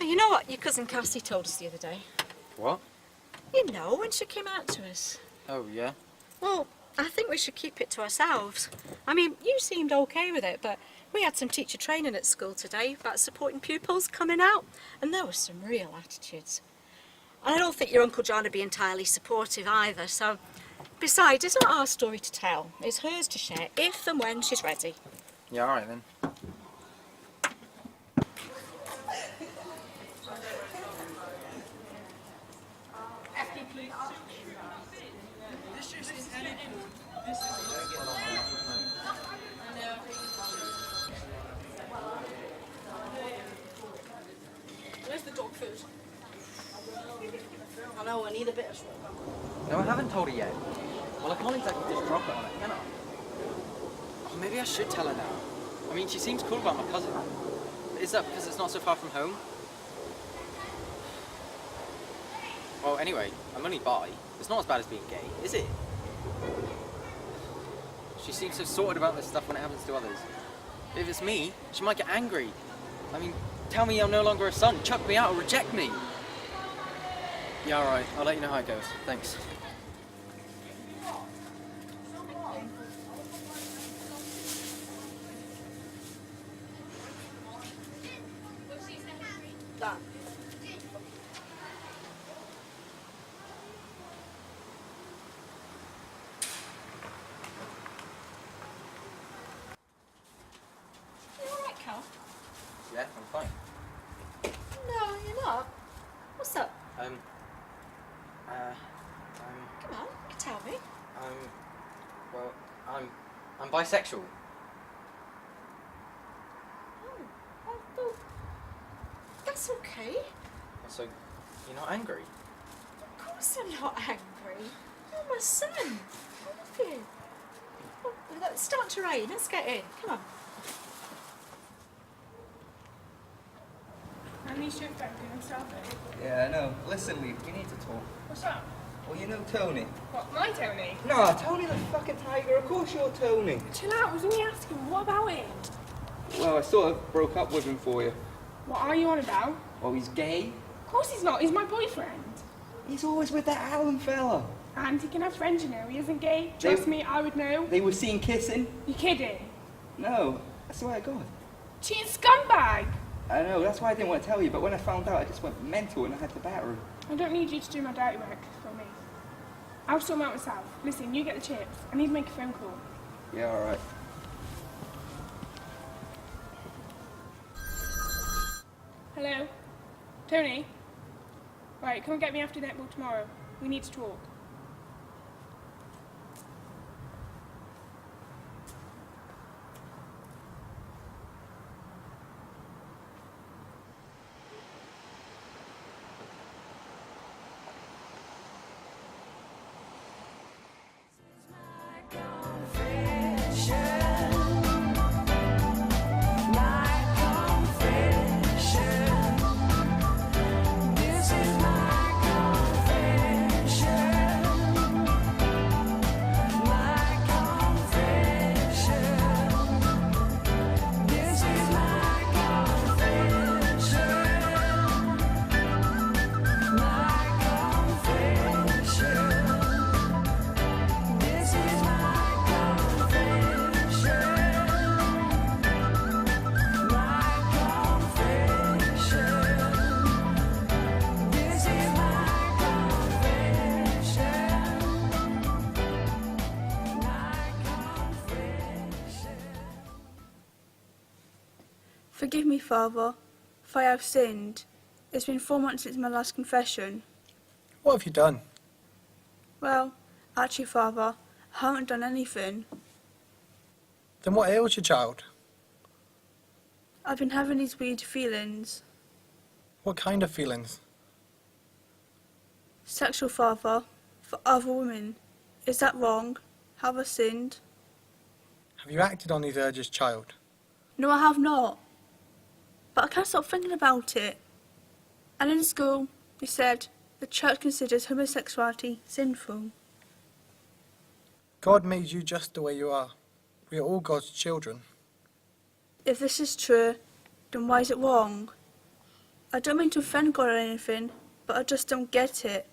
You know what your cousin Cassie told us the other day? What? You know, when she came out to us. Oh, yeah? Well, I think we should keep it to ourselves. I mean, you seemed okay with it, but we had some teacher training at school today about supporting pupils coming out, and there were some real attitudes. And I don't think your Uncle John would be entirely supportive either, so... Besides, it's not our story to tell. It's hers to share, if and when she's ready. Yeah, all right then. Where's the dog food? I know, I need a bit of... No, I haven't told her yet. Well, I can't exactly just drop it on her, can I? Oh, maybe I should tell her now. I mean, she seems cool about my cousin. Is that because it's not so far from home? Well, anyway, I'm only bi. It's not as bad as being gay, is it? She seems so sorted about this stuff when it happens to others. If it's me, she might get angry. I mean, tell me I'm no longer a son, chuck me out or reject me. Yeah, all right. I'll let you know how it goes. Thanks. That. You all right, Cal? Yeah, I'm fine. No, you're not. What's up? Come on, you can tell me. Well, I'm bisexual. Well, that's okay. So, you're not angry? Of course I'm not angry. You're my son. I love you. Well, it's starting to rain. Let's get in. Come on. I need to affect you and stuff. Yeah, I know. Listen, Lee, we need to talk. What's up? Well, you know Tony. What, my Tony? No, Tony the fucking tiger. Of course you're Tony. Chill out, I was only asking, what about him? Well, I sort of broke up with him for you. What are you on about? Well, he's gay. Of course he's not, he's my boyfriend. He's always with that Alan fella. And he can have friends, you know, he isn't gay. Trust me, I would know. They were seen kissing. You kidding? No, I swear to God. Cheating scumbag! I know, that's why I didn't want to tell you, but when I found out, I just went mental and I had to batter him. I don't need you to do my dirty work for me. I'll sort them out myself. Listen, you get the chips. I need to make a phone call. Yeah, alright. Hello? Tony? Right, come and get me after netball tomorrow. We need to talk. Forgive me, Father, if I have sinned. It's been 4 months since my last confession. What have you done? Well, actually, Father, I haven't done anything. Then what ails your child? I've been having these weird feelings. What kind of feelings? Sexual, Father, for other women. Is that wrong? Have I sinned? Have you acted on these urges, child? No, I have not. But I can't stop thinking about it. And in school, they said the church considers homosexuality sinful. God made you just the way you are. We are all God's children. If this is true, then why is it wrong? I don't mean to offend God or anything, but I just don't get it.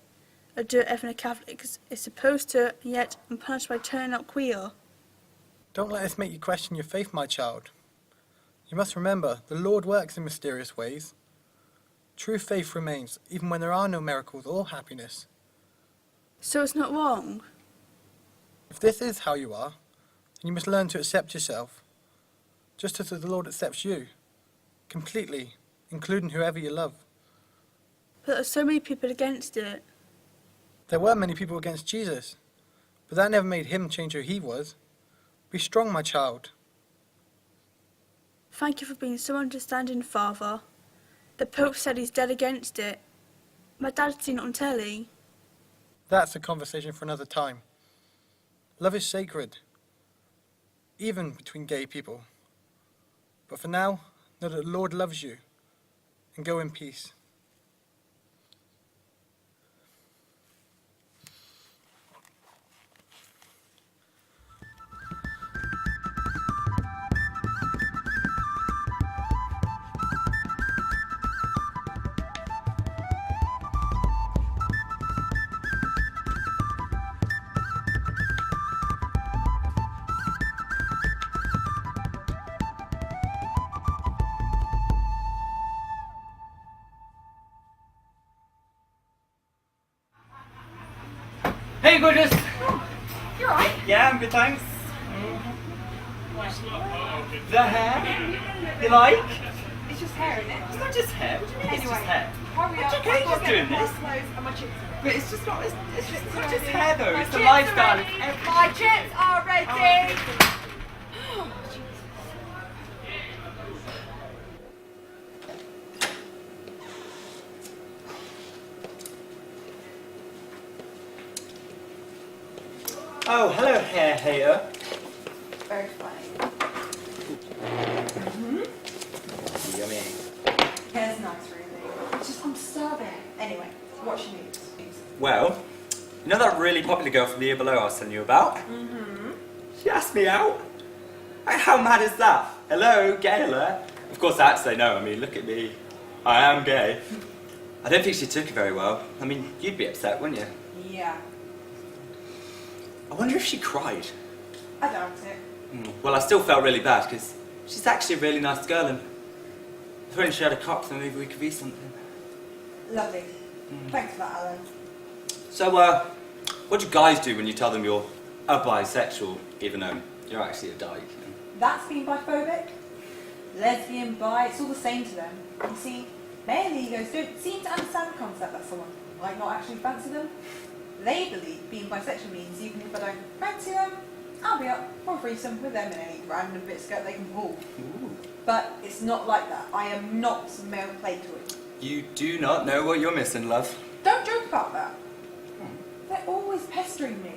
I do everything a Catholic is supposed to, and yet I'm punished by turning out queer. Don't let this make you question your faith, my child. You must remember, the Lord works in mysterious ways. True faith remains, even when there are no miracles or happiness. So it's not wrong? If this is how you are, then you must learn to accept yourself, just as the Lord accepts you, completely, including whoever you love. But there's so many people against it. There were many people against Jesus, but that never made him change who he was. Be strong, my child. Thank you for being so understanding, Father. The Pope said he's dead against it. My dad's seen it on telly. That's a conversation for another time. Love is sacred, even between gay people. But for now, know that the Lord loves you, and go in peace. Hey, gorgeous! You're right. Yeah, I'm good, thanks. The hair? You like? It's just hair, isn't it? It's not just hair. What do you mean it's just Anyway, hair? hurry up. It's okay, I've got just to get doing my this. clothes and my chips are ready. But it's just not, it's not just ready. hair though, My it's the chips are lifestyle. ready. It's everything. My chips are ready. Oh, hello, hair hater. Very funny. Yummy. Hair's nice, really. I'm starving. Anyway, what she needs. Well, you know that really popular girl from the year below I was telling you about? Mm-hmm. She asked me out. How mad is that? Hello, gay alert. Of course I had to say no. I mean, look at me. I am gay. I don't think she took it very well. I mean, you'd be upset, wouldn't you? Yeah. I wonder if she cried. I doubt it. Well, I still felt really bad because she's actually a really nice girl, and if only she had a cock, then maybe we could be something. Lovely. Thanks for that, Alan. So, what do you guys do when you tell them you're a bisexual, even though you're actually a dyke? That's being biphobic. Lesbian, bi, it's all the same to them. You see, male egos don't seem to understand the concept that someone might not actually fancy them. They believe being bisexual means even if I don't fancy them, I'll be up for a threesome with them in any random bit skirt they can pull. Ooh. But it's not like that. I am not some male Platoid. You do not know what you're missing, love. Don't joke about that. They're always pestering me.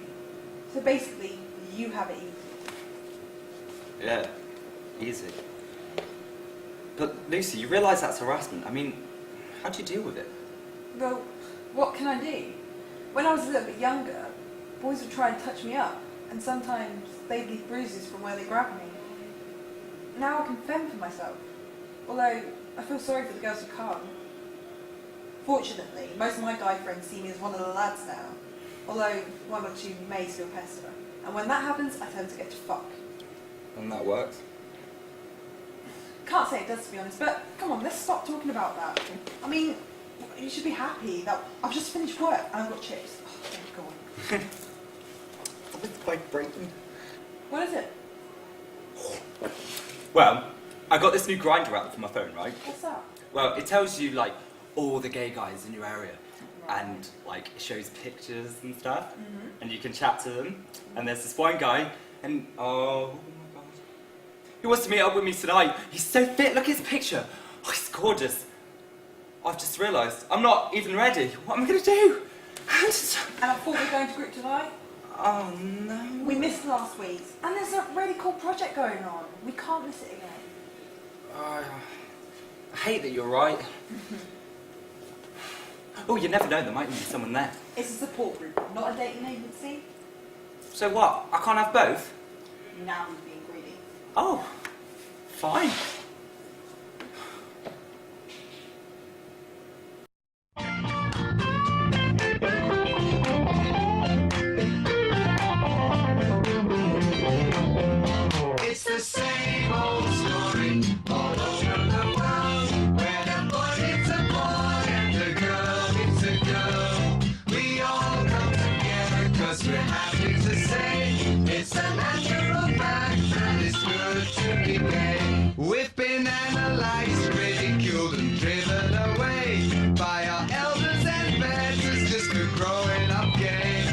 So basically, you have it easy. Yeah, easy. But Lucy, you realise that's harassment. I mean, how do you deal with it? Well, what can I do? When I was a little bit younger, boys would try and touch me up, and sometimes they'd leave bruises from where they grabbed me. Now I can fend for myself, although I feel sorry for the girls who can't. Fortunately, most of my guy friends see me as one of the lads now, although one or two may still pester. And when that happens, I tend to get to fuck. And that works. Can't say it does, to be honest, but come on, let's stop talking about that. I mean, you should be happy that I've just finished work and I've got chips. Oh, thank God. It's quite breaking. What is it? Well, I got this new Grindr app for my phone, right? What's that? Well, it tells you, like, all the gay guys in your area. And, like, it shows pictures and stuff. And you can chat to them. And there's this one guy, and, oh my God. He wants to meet up with me tonight. He's so fit, look at his picture. Oh, he's gorgeous. I've just realised, I'm not even ready. What am I going to do? And I thought we were going to group tonight. Oh, no. We missed last week. And there's a really cool project going on. We can't miss it again. I hate that you're right. Oh, you never know, there might be someone there. It's a support group, not a dating agency. So what? I can't have both? Now he's being greedy. Oh, fine. It's the same old story all over the world. When a boy meets a boy and a girl meets a girl, we all come together 'cause we're happy to say it's a natural fact that it's good to be gay. We've been analyzed, ridiculed and driven away by our elders and betters just for growing up gay.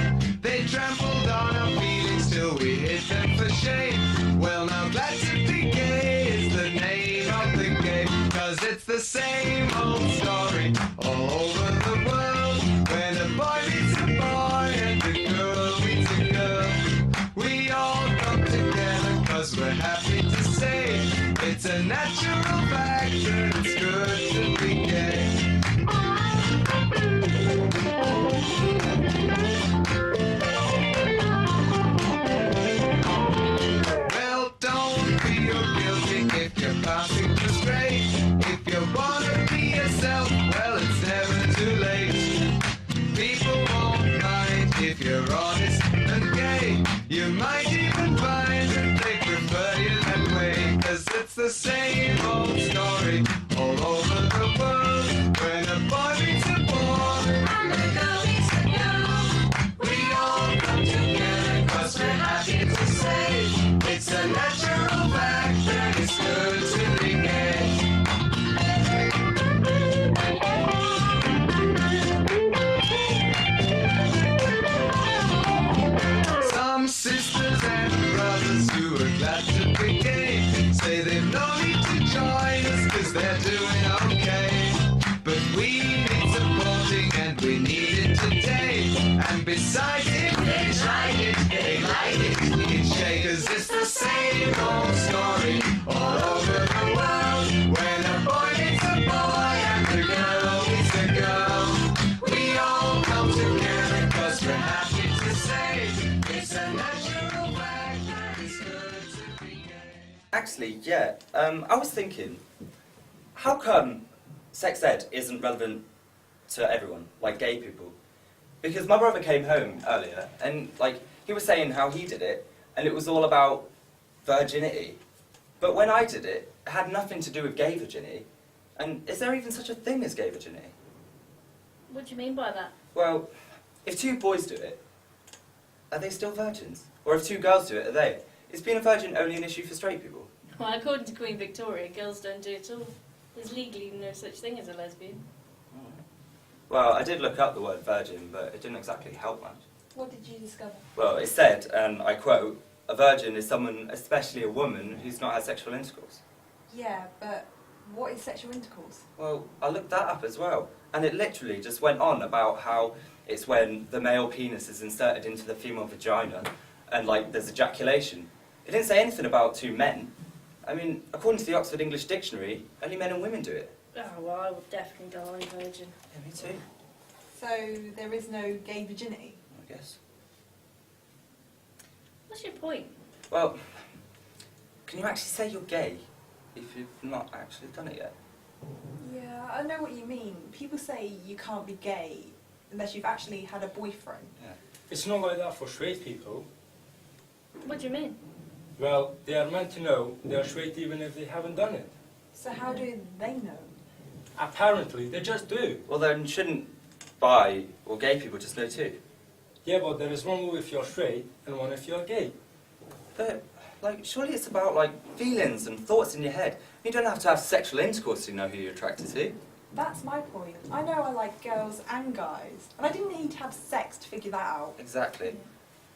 They trampled on our feelings till we hid them for shame. Well, now glad to be gay is the name of the game, 'cause it's the same old story all over the world. When a boy meets a boy and a girl meets a girl, we all come together 'cause we're happy to say it's a natural fact that it's good to be gay. Well, don't feel guilty if you're passing for straight. If you wanna be yourself, well, it's never too late. People won't mind if you're honest and gay. You might even find that they prefer you that way, 'cause it's the same old story all over the world. When a boy meets a boy and a girl meets a girl, we all come together 'cause we're happy to say it's a natural fact that it's good to be gay. Some sisters and brothers who are glad to be gay say they've no need to join us 'cause they're doing okay. But we need supporting and we need it today. And besides, if they tried it, they like it, it's gay, 'cause it's the same old story all over the world. When a boy meets a boy and a girl meets a Actually, yeah. I was thinking, how come sex ed isn't relevant to everyone, like gay people? Because my brother came home earlier, and like he was saying how he did it, and it was all about virginity. But when I did it, it had nothing to do with gay virginity. And is there even such a thing as gay virginity? What do you mean by that? Well, if two boys do it, are they still virgins? Or if two girls do it, are they? Is being a virgin only an issue for straight people? Well, according to Queen Victoria, girls don't do it at all. There's legally no such thing as a lesbian. Well, I did look up the word virgin, but it didn't exactly help much. What did you discover? Well, it said, and I quote, "A virgin is someone, especially a woman, who's not had sexual intercourse." Yeah, but what is sexual intercourse? Well, I looked that up as well, and it literally just went on about how it's when the male penis is inserted into the female vagina, and like there's ejaculation. It didn't say anything about two men. I mean, according to the Oxford English Dictionary, only men and women do it. Oh, well, I would definitely go on virgin. Yeah, me too. So there is no gay virginity? I guess. What's your point? Well, can you actually say you're gay if you've not actually done it yet? Yeah, I know what you mean. People say you can't be gay unless you've actually had a boyfriend. Yeah. It's not like that for straight people. What do you mean? Well, they are meant to know they are straight even if they haven't done it. So how do they know? Apparently, they just do. Well, then shouldn't bi or gay people just know too? Yeah, but there is one rule if you're straight and one if you're gay. But, like, surely it's about, like, feelings and thoughts in your head. You don't have to have sexual intercourse to know who you're attracted to. That's my point. I know I like girls and guys, and I didn't need to have sex to figure that out. Exactly.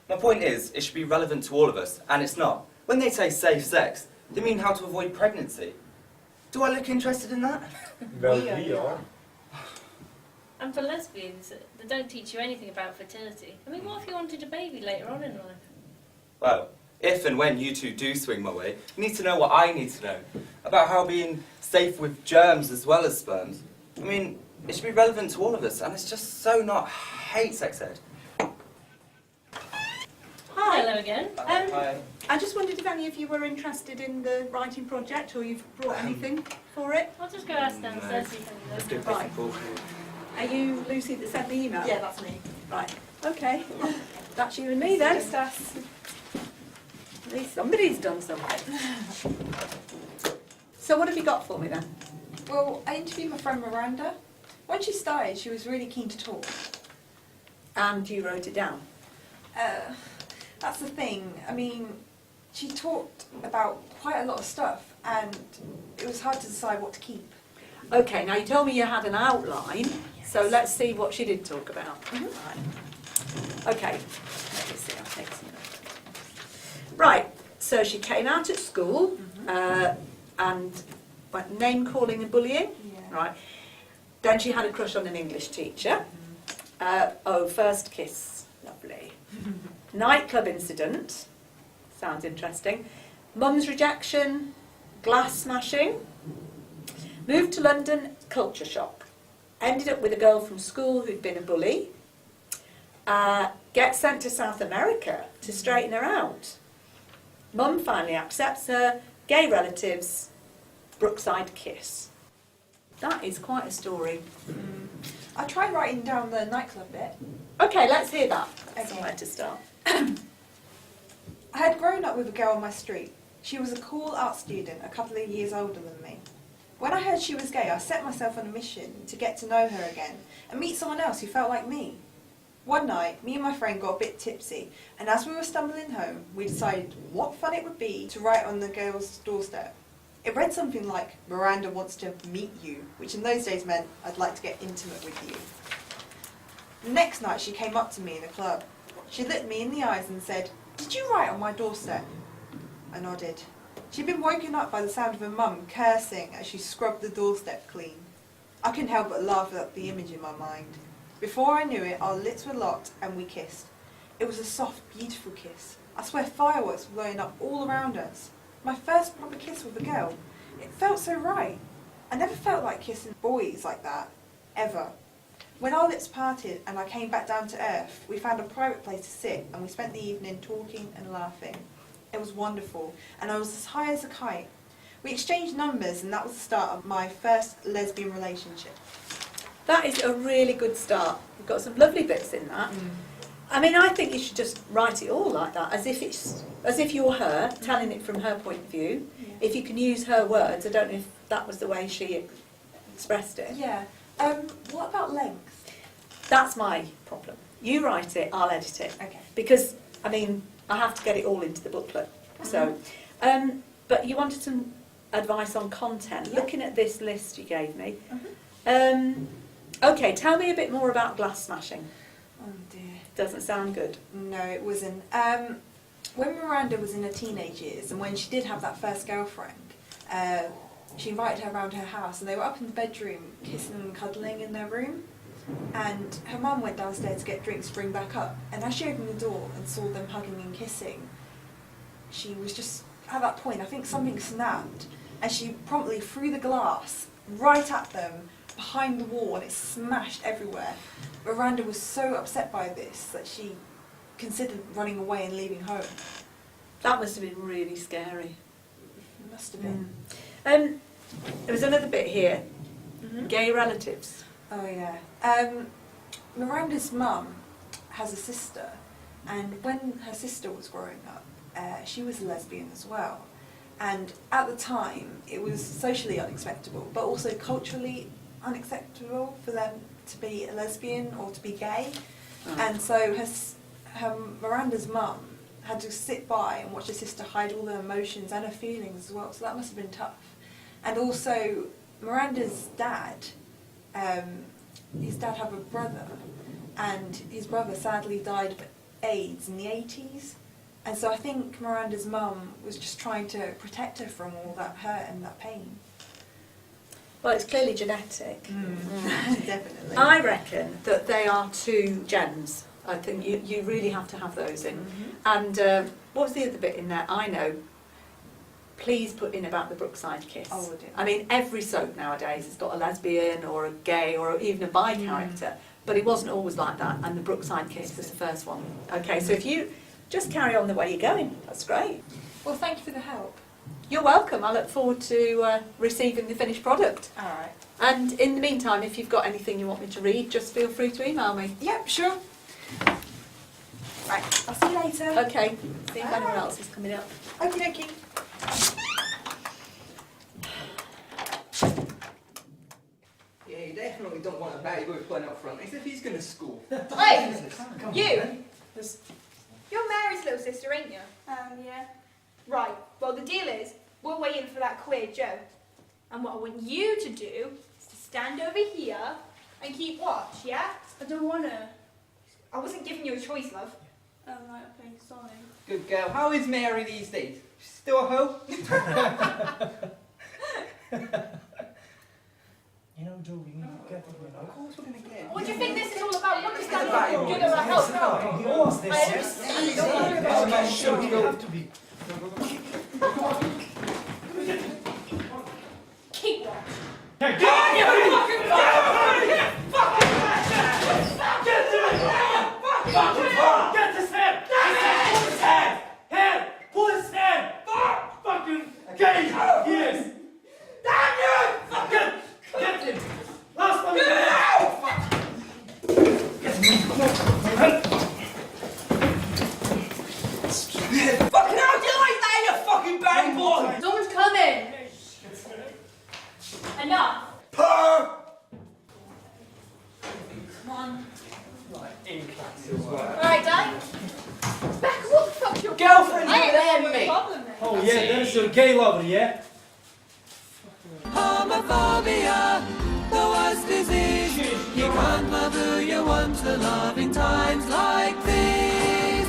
My point is, it should be relevant to all of us, and it's not. When they say safe sex, they mean how to avoid pregnancy. Do I look interested in that? Well, we are. And for lesbians, they don't teach you anything about fertility. I mean, what if you wanted a baby later on in life? Well, if and when you two do swing my way, you need to know what I need to know. About how being safe with germs as well as sperms. I mean, it should be relevant to all of us, and it's just so not. I hate sex ed. Hi. Hello again. Hi. I just wondered if any of you were interested in the writing project, or you've brought anything for it. I'll just go ask downstairs. See if Let's anyone do knows. pick and pull. Are you Lucy that sent the email? Yeah, that's me. Right. Okay. That's you and me then. Just us. At least somebody's done something. So what have you got for me then? Well, I interviewed my friend Miranda. When she started, she was really keen to talk. And you wrote it down? That's the thing. I mean, she talked about quite a lot of stuff, and it was hard to decide what to keep. Okay, now you told me you had an outline, so let's see what she did talk about. Right. Okay, let me see, I'll take some notes. Right, so she came out at school and went name calling and bullying. Yeah. Right. Then she had a crush on an English teacher. First kiss, lovely. Nightclub incident, sounds interesting. Mum's rejection, glass smashing. Moved to London, culture shock. Ended up with a girl from school who'd been a bully. Gets sent to South America to straighten her out. Mum finally accepts her. Gay relatives, Brookside kiss. That is quite a story. I tried writing down the nightclub bit. Okay, let's hear that. Okay. Somewhere to start. I had grown up with a girl on my street. She was a cool art student, a couple of years older than me. When I heard she was gay, I set myself on a mission to get to know her again and meet someone else who felt like me. One night, me and my friend got a bit tipsy, and as we were stumbling home, we decided what fun it would be to write on the girl's doorstep. It read something like, Miranda wants to meet you, which in those days meant I'd like to get intimate with you. The next night she came up to me in a club. She looked me in the eyes and said, "Did you write on my doorstep?" I nodded. She'd been woken up by the sound of her mum cursing as she scrubbed the doorstep clean. I couldn't help but laugh at the image in my mind. Before I knew it, our lips were locked and we kissed. It was a soft, beautiful kiss. I swear fireworks were blowing up all around us. My first proper kiss with a girl. It felt so right. I never felt like kissing boys like that. Ever. When our lips parted and I came back down to earth, we found a private place to sit and we spent the evening talking and laughing. It was wonderful, and I was as high as a kite. We exchanged numbers, and that was the start of my first lesbian relationship. That is a really good start. You've got some lovely bits in that. I mean, I think you should just write it all like that, as if you're her, telling it from her point of view. Yeah. If you can use her words, I don't know if that was the way she expressed it. Yeah. What about length? That's my problem. You write it, I'll edit it. Okay. Because, I mean, I have to get it all into the booklet. So, but you wanted some advice on content. Yeah. Looking at this list you gave me. Okay, tell me a bit more about glass smashing. Oh dear. Doesn't sound good. No, it wasn't. When Miranda was in her teenage years, and when she did have that first girlfriend, she invited her around her house, and they were up in the bedroom kissing and cuddling in their room. And her mum went downstairs to get drinks to bring back up, and as she opened the door and saw them hugging and kissing, she was just, at that point, I think something snapped, and she promptly threw the glass right at them, behind the wall, and it smashed everywhere. Miranda was so upset by this that she considered running away and leaving home. That must have been really scary. It must have been. There was another bit here. Gay relatives. Oh yeah. Miranda's mum has a sister, and when her sister was growing up, she was a lesbian as well. And at the time, it was socially unacceptable, but also culturally unacceptable for them to be a lesbian or to be gay. And so her Miranda's mum had to sit by and watch her sister hide all her emotions and her feelings as well, so that must have been tough. And also, Miranda's dad, his dad had a brother, and his brother sadly died of AIDS in the 80s. And so I think Miranda's mum was just trying to protect her from all that hurt and that pain. Well, it's clearly genetic. Definitely. I reckon that they are two gems. I think you really have to have those in. And what was the other bit in there? I know. Please put in about the Brookside kiss. Oh, dear. I mean, every soap nowadays has got a lesbian or a gay or even a bi character, but it wasn't always like that, and the Brookside kiss was the first one. Okay, so if you just carry on the way you're going, that's great. Well, thank you for the help. You're welcome. I look forward to receiving the finished product. All right. And in the meantime, if you've got anything you want me to read, just feel free to email me. Yep, sure. Right, I'll see you later. Okay, see if anyone else is coming up. Okie dokie. Yeah, you definitely don't want a baby boy playing up front, as if he's going to school. Hey, Come on, you! man. You're Mary's little sister, ain't you? Yeah. Right, well the deal is, we're waiting for that queer Joe. And what I want you to do is to stand over here and keep watch, yeah? I don't wanna. I wasn't giving you a choice, love. Oh, right, okay, sorry. Good girl. How is Mary these days? She's still a hoe? You know, Joe, we need to get it, you know. Of course we're going to get it. What do you think this is all about? You understand about what you. you're gonna help? No, he wants this. I understand. Don't worry It's about my it. show, you have to be. Keep watch. Get his head! Pull his head! Head! Pull his head! Fucking gay! He is! Damn you! Fucking get him! Last one! Fucking how do you like that in a fucking bang boy? Someone's coming. Enough. Come on. Right, in class as well. Alright, Dan. Becca, what the fuck's your Girlfriend's I ain't there, got a mate. problem then. Oh yeah, there's your gay lover, yeah? Homophobia, the worst disease. You can't love who you want to love in times like these.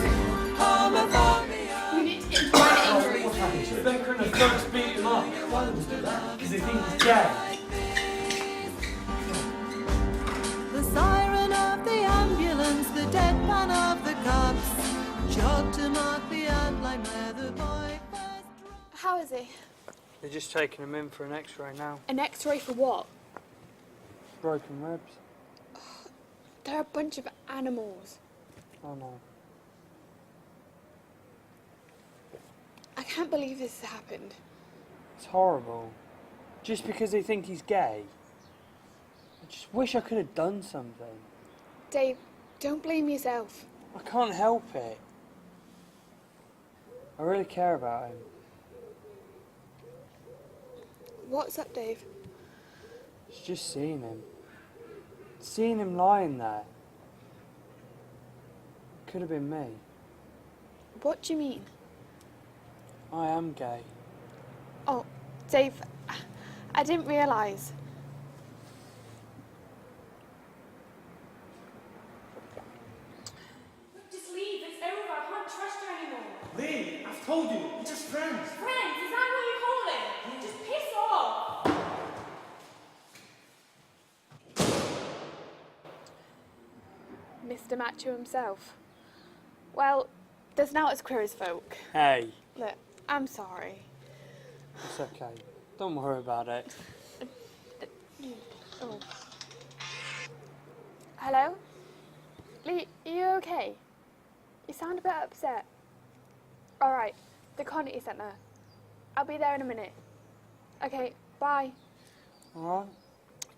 Homophobia. We need to get right into What happened to him? They couldn't have just beat him up. Because they think he's gay. The siren of the ambulance, the deadpan of the cops, shot to mark the outline where the boy first. How is he? They're just taking him in for an x-ray now. An x-ray for what? Broken ribs. They're a bunch of animals. Oh no. can't believe this has happened. It's horrible. Just because they think he's gay. I just wish I could have done something. Dave, don't blame yourself. I can't help it. I really care about him. What's up, Dave? It's just seeing him. Seeing him lying there. Could have been me. What do you mean? I am gay. Oh, Dave, I didn't realise. Just leave, it's over. I can't trust you anymore. Lee, I've told you, we're just friends. Friends, is that what you call it? Just piss off. Mr. Macho himself. Well, there's now as queer as folk. Hey, Look, I'm sorry. it's okay. Don't worry about it. Oh. Hello? Lee, are you okay? You sound a bit upset. Alright, the community centre. I'll be there in a minute. Okay, bye. Alright?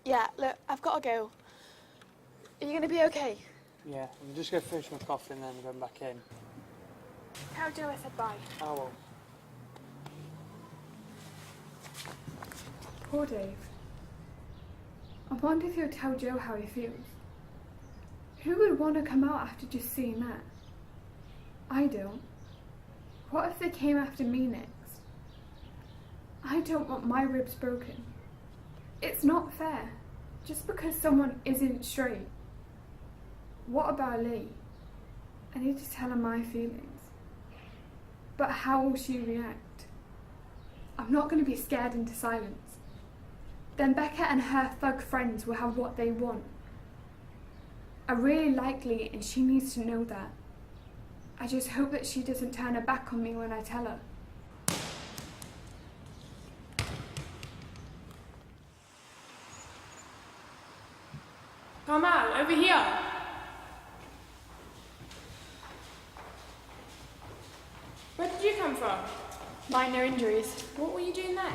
Yeah, look, I've got to go. Are you going to be okay? Yeah, I'm just going to finish my coffee and then I'm going back in. Tell Joe I said bye. I will. Poor Dave. I wonder if he'll tell Joe how he feels. Who would want to come out after just seeing that? I don't. What if they came after me next? I don't want my ribs broken. It's not fair, just because someone isn't straight. What about Lee? I need to tell her my feelings. But how will she react? I'm not going to be scared into silence. Then Becca and her thug friends will have what they want. I really like Lee and she needs to know that. I just hope that she doesn't turn her back on me when I tell her. Come out, over here. Where did you come from? Minor injuries. What were you doing there?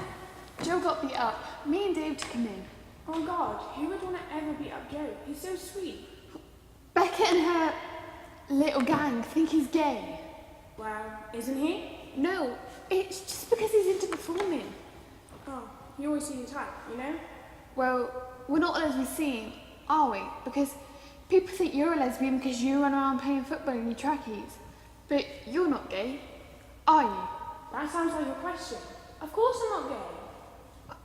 Joe got beat up. Me and Dave took him in. Oh God, who would want to ever beat up Joe? He's so sweet. Becca and her little gang think he's gay. Well, isn't he? No, it's just because he's into performing. Oh, you always see your type, you know? Well, we're not a lesbian scene, are we? Because people think you're a lesbian because you run around playing football in your trackies. But you're not gay, are you? That sounds like a question. Of course I'm not gay.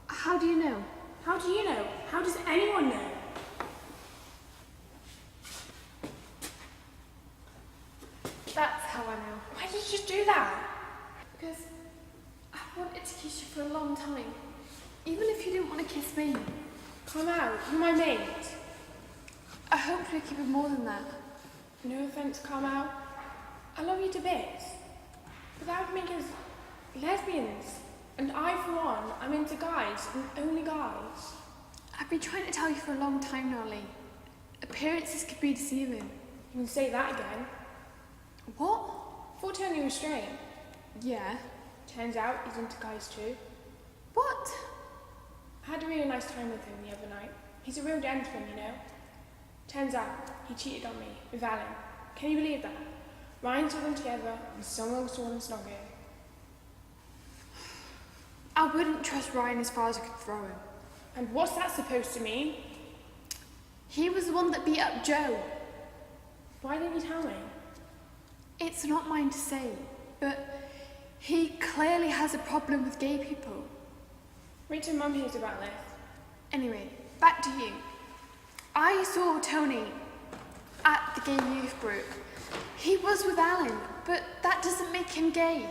How do you know? How do you know? How does anyone know? That's how I know. Why did you just do that? Because I wanted to kiss you for a long time. Even if you didn't want to kiss me. Come out, you're my mate. I hope we keep it more than that. No offense, come out. I love you to bits. But that would make us lesbians. And I, for one, I'm into guys and only guys. I've been trying to tell you for a long time now, Lee. Appearances could be deceiving. You can say that again. What? Thought Tony was straight. Yeah. Turns out he's into guys too. What? I had a really nice time with him the other night. He's a real gentleman, you know. Turns out he cheated on me with Alan. Can you believe that? Ryan saw them together and someone saw them snogging. I wouldn't trust Ryan as far as I could throw him. And what's that supposed to mean? He was the one that beat up Joe. Why didn't you tell me? It's not mine to say, but he clearly has a problem with gay people. Wait till Mum hears about this. Anyway, back to you. I saw Tony at the gay youth group. He was with Alan, but that doesn't make him gay.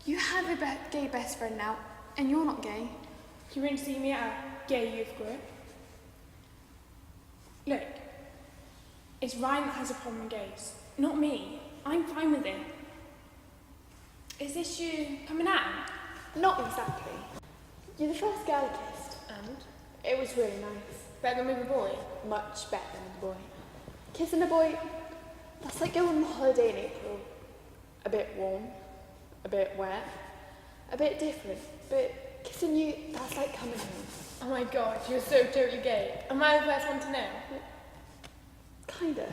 You have a gay best friend now, and you're not gay. You wouldn't see me at a gay youth group? Look, it's Ryan that has a problem with gays, not me. I'm fine with it. Is this you coming out? Not exactly. You're the first girl I kissed, and it was really nice. Better than with a boy? Much better than a boy. Kissing a boy, that's like going on holiday in April. A bit warm, a bit wet, A bit different, but kissing you, that's like coming home. Oh my god, you're so totally gay. Am I the first one to know? Kinda.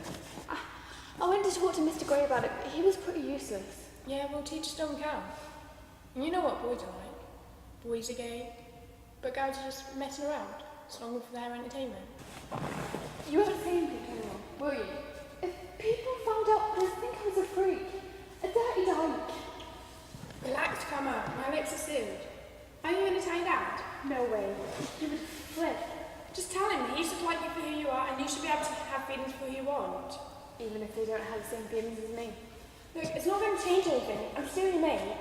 I went to talk to Mr. Gray about it, but he was pretty useless. Yeah, well, teachers don't count. And you know what boys are like. Boys are gay, but guys are just messing around, as long as for their entertainment. You won't say anything to anyone, will you? If people found out, they'd think I was a freak. A dirty dyke. Relax, come on. My lips are sealed. Are you going to tell your dad? No way. He would flip. Just tell him he should like you for who you are and you should be able to have feelings for who you want. Even if they don't have the same feelings as me. Look, it's not going to change anything. I'm still your mate.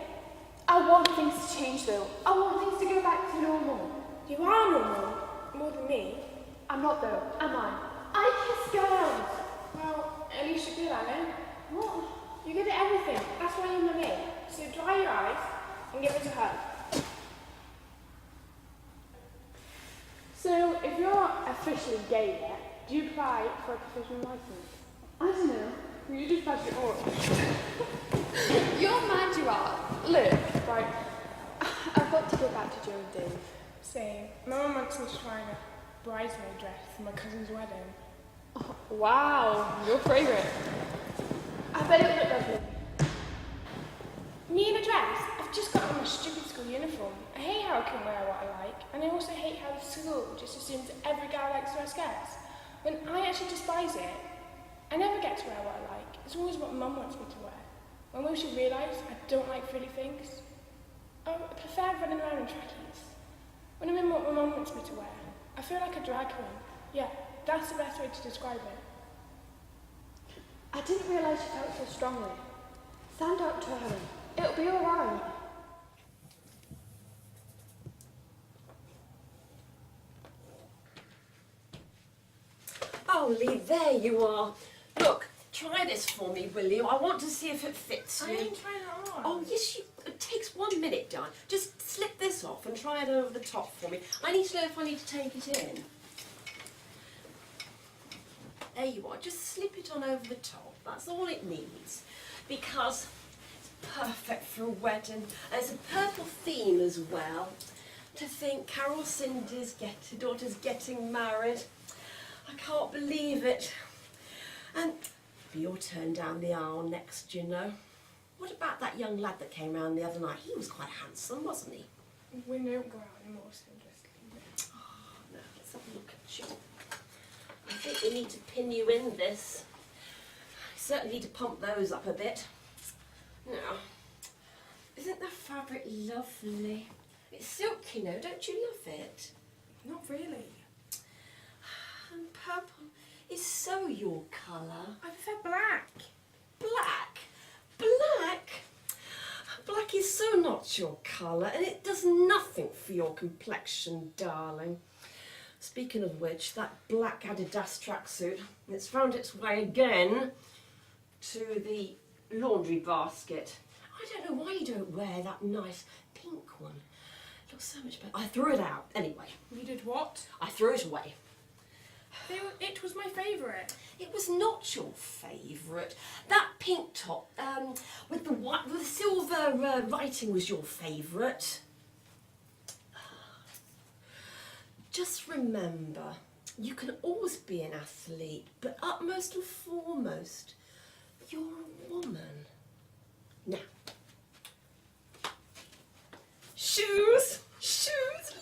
I want things to change though. I want things to go back to normal. You are normal. More than me. I'm not though, am I? I kiss girls. Well, at least you're good at it. What? You're good at everything. That's why you're my mate. So dry your eyes and give it a hug. So, if you're not officially gay yet, do you apply for a professional license? I don't know. You just pass your oral. You're mad, you are. Look, right. I've got to go back to Joe and Dave. Same. My mum wants me to try a bridesmaid dress for my cousin's wedding. Oh, wow, your favourite. I bet it would look lovely. Me in a dress? I've just got on my stupid school uniform. I hate how I can wear what I like, and I also hate how the school just assumes every guy likes to wear skirts. When I actually despise it, I never get to wear what I like. It's always what Mum wants me to wear. When will she realise I don't like frilly things? Oh, I prefer running around in trackies. When I'm in what my Mum wants me to wear, I feel like a drag queen. Yeah, that's the best way to describe it. I didn't realise you felt so strongly. Stand up to her. It'll be alright. Oh, Lee, there you are. Look, try this for me, will you? I want to see if it fits you. I ain't trying it on. Oh, yes, it takes 1 minute, darling. Just slip this off and try it over the top for me. I need to know if I need to take it in. There you are. Just slip it on over the top. That's all it needs. Because it's perfect for a wedding. And it's a purple theme as well. To think Carol Cindy's daughter's getting married. I can't believe it. And it'll be your turn down the aisle next, you know. What about that young lad that came round the other night? He was quite handsome, wasn't he? We don't go out anymore, so just leave it. Oh, no, let's have a look at you. I think we need to pin you in this. I certainly need to pump those up a bit. Now, isn't the fabric lovely? It's silky, you know, don't you love it? Not really. And purple is so your colour. I prefer black. Black? Black? Black is so not your colour, and it does nothing for your complexion, darling. Speaking of which, that black Adidas tracksuit, it's found its way again to the laundry basket. I don't know why you don't wear that nice pink one. It looks so much better. I threw it out. Anyway. You did what? I threw it away. It was my favourite. It was not your favourite. That pink top with the silver writing was your favourite. Just remember, you can always be an athlete, but utmost and foremost, you're a woman. Now, shoes,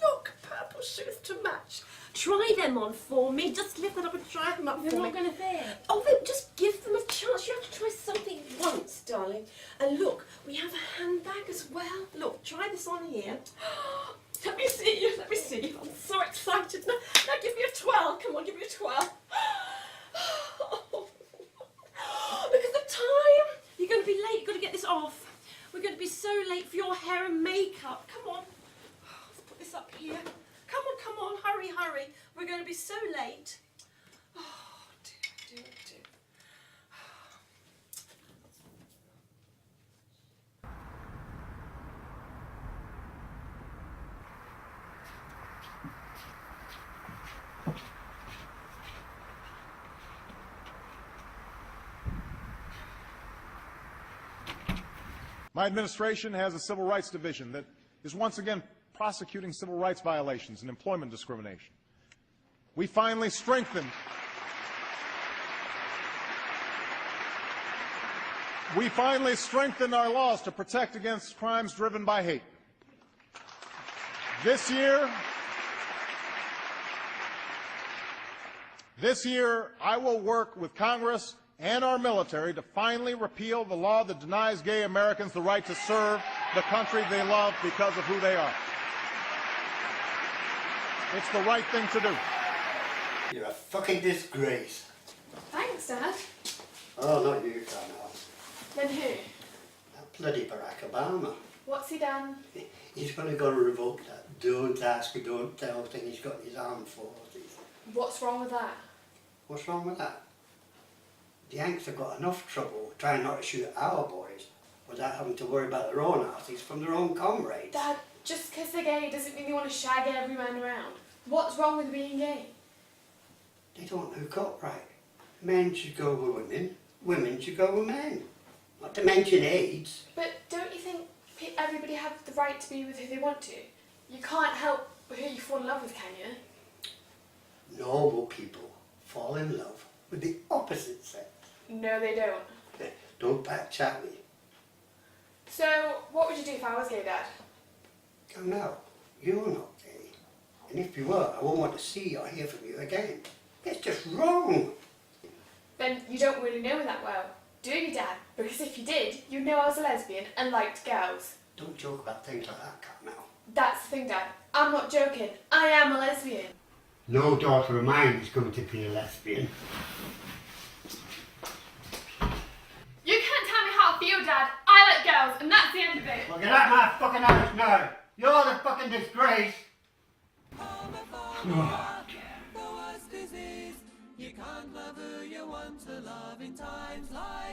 look, purple shoes to match. Try them on for me. Just lift it up and try them up They're for me. not going to fit. Oh, then just give them a chance. You have to try something once, darling. And look, we have a handbag as well. Look, try this on here. Let me see you. Let me see you. I'm so excited. Now give me a twirl. Come on, give me a twirl. Look at the time. You're going to be late. You've got to get this off. We're going to be so late for your hair and makeup. Come on. Let's put this up here. Come on, hurry. We're going to be so late. Oh, dear. My administration has a civil rights division that is once again prosecuting civil rights violations and employment discrimination. We finally strengthened our laws to protect against crimes driven by hate. This year, I will work with Congress and our military to finally repeal the law that denies gay Americans the right to serve the country they love because of who they are. It's the right thing to do. You're a fucking disgrace. Thanks, Dad. Oh, not you, Carnal. Then who? That bloody Barack Obama. What's he done? He's going to go and revoke that don't ask, don't tell thing he's got in his armed forces. What's wrong with that? What's wrong with that? The Yanks have got enough trouble trying not to shoot our boys without having to worry about their own asses from their own comrades. Dad, just because they're gay doesn't mean they want to shag every man around. What's wrong with being gay? They don't hook up right. Men should go with women, women should go with men. Not to mention AIDS. But don't you think everybody has the right to be with who they want to? You can't help who you fall in love with, can you? Normal people fall in love with the opposite sex. No, they don't. Don't backchat me. So, what would you do if I was gay, Dad? Oh no, you're not gay. And if you were, I won't want to see or hear from you again. It's just wrong. Then you don't really know me that well, do you, Dad? Because if you did, you'd know I was a lesbian and liked girls. Don't joke about things like that, Carmel. That's the thing, Dad. I'm not joking. I am a lesbian. No daughter of mine is going to be a lesbian. You can't tell me how I feel, Dad. I like girls, and that's the end of it. Well, get out of my fucking house now. You're the fucking disgrace.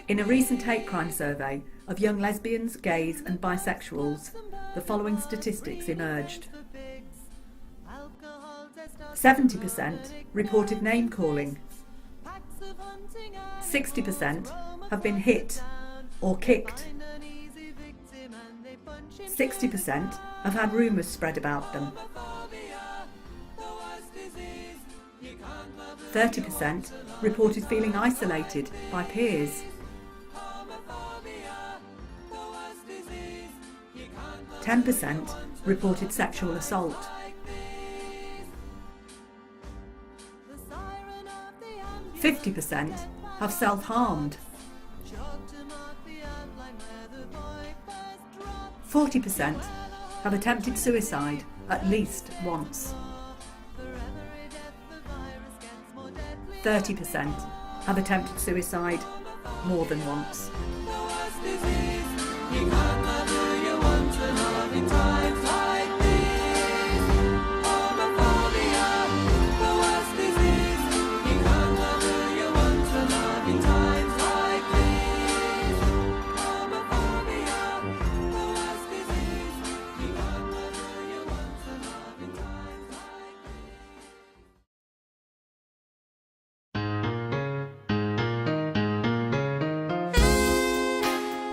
In a recent hate crime survey of young lesbians, gays and bisexuals, the following statistics emerged. 70% reported name calling. 60% have been hit or kicked. 60% have had rumours spread about them. 30% reported feeling isolated by peers. 10% reported sexual assault. 50% have self-harmed. 40% have attempted suicide at least once. 30% have attempted suicide more than once.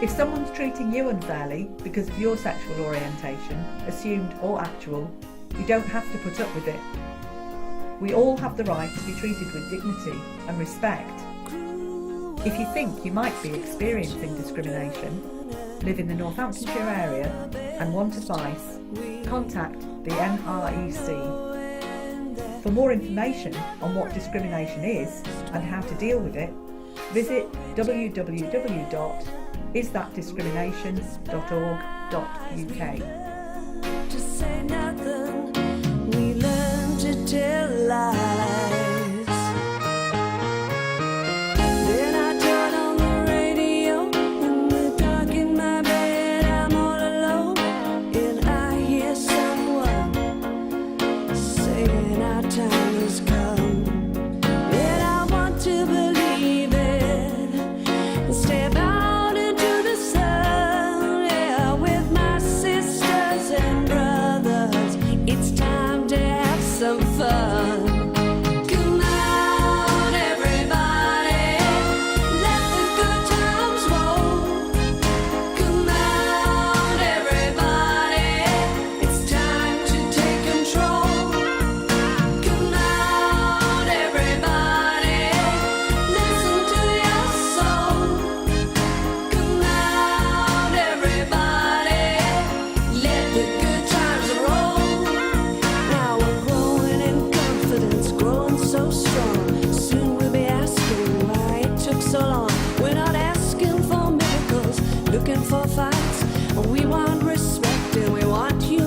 If someone's treating you unfairly because of your sexual orientation, assumed or actual, you don't have to put up with it. We all have the right to be treated with dignity and respect. If you think you might be experiencing discrimination, live in the Northamptonshire area and want advice, contact the NREC. For more information on what discrimination is and how to deal with it, visit www.isthatdiscrimination.org.uk. To say nothing, we learn to tell lies. Then I turn on the radio, in the dark in my bed, I'm all alone, and I hear someone saying our time has come. And I want to believe it, and step out into the sun, yeah, with my sisters and brothers. It's time to have some fun. fights. We want respect and we want you.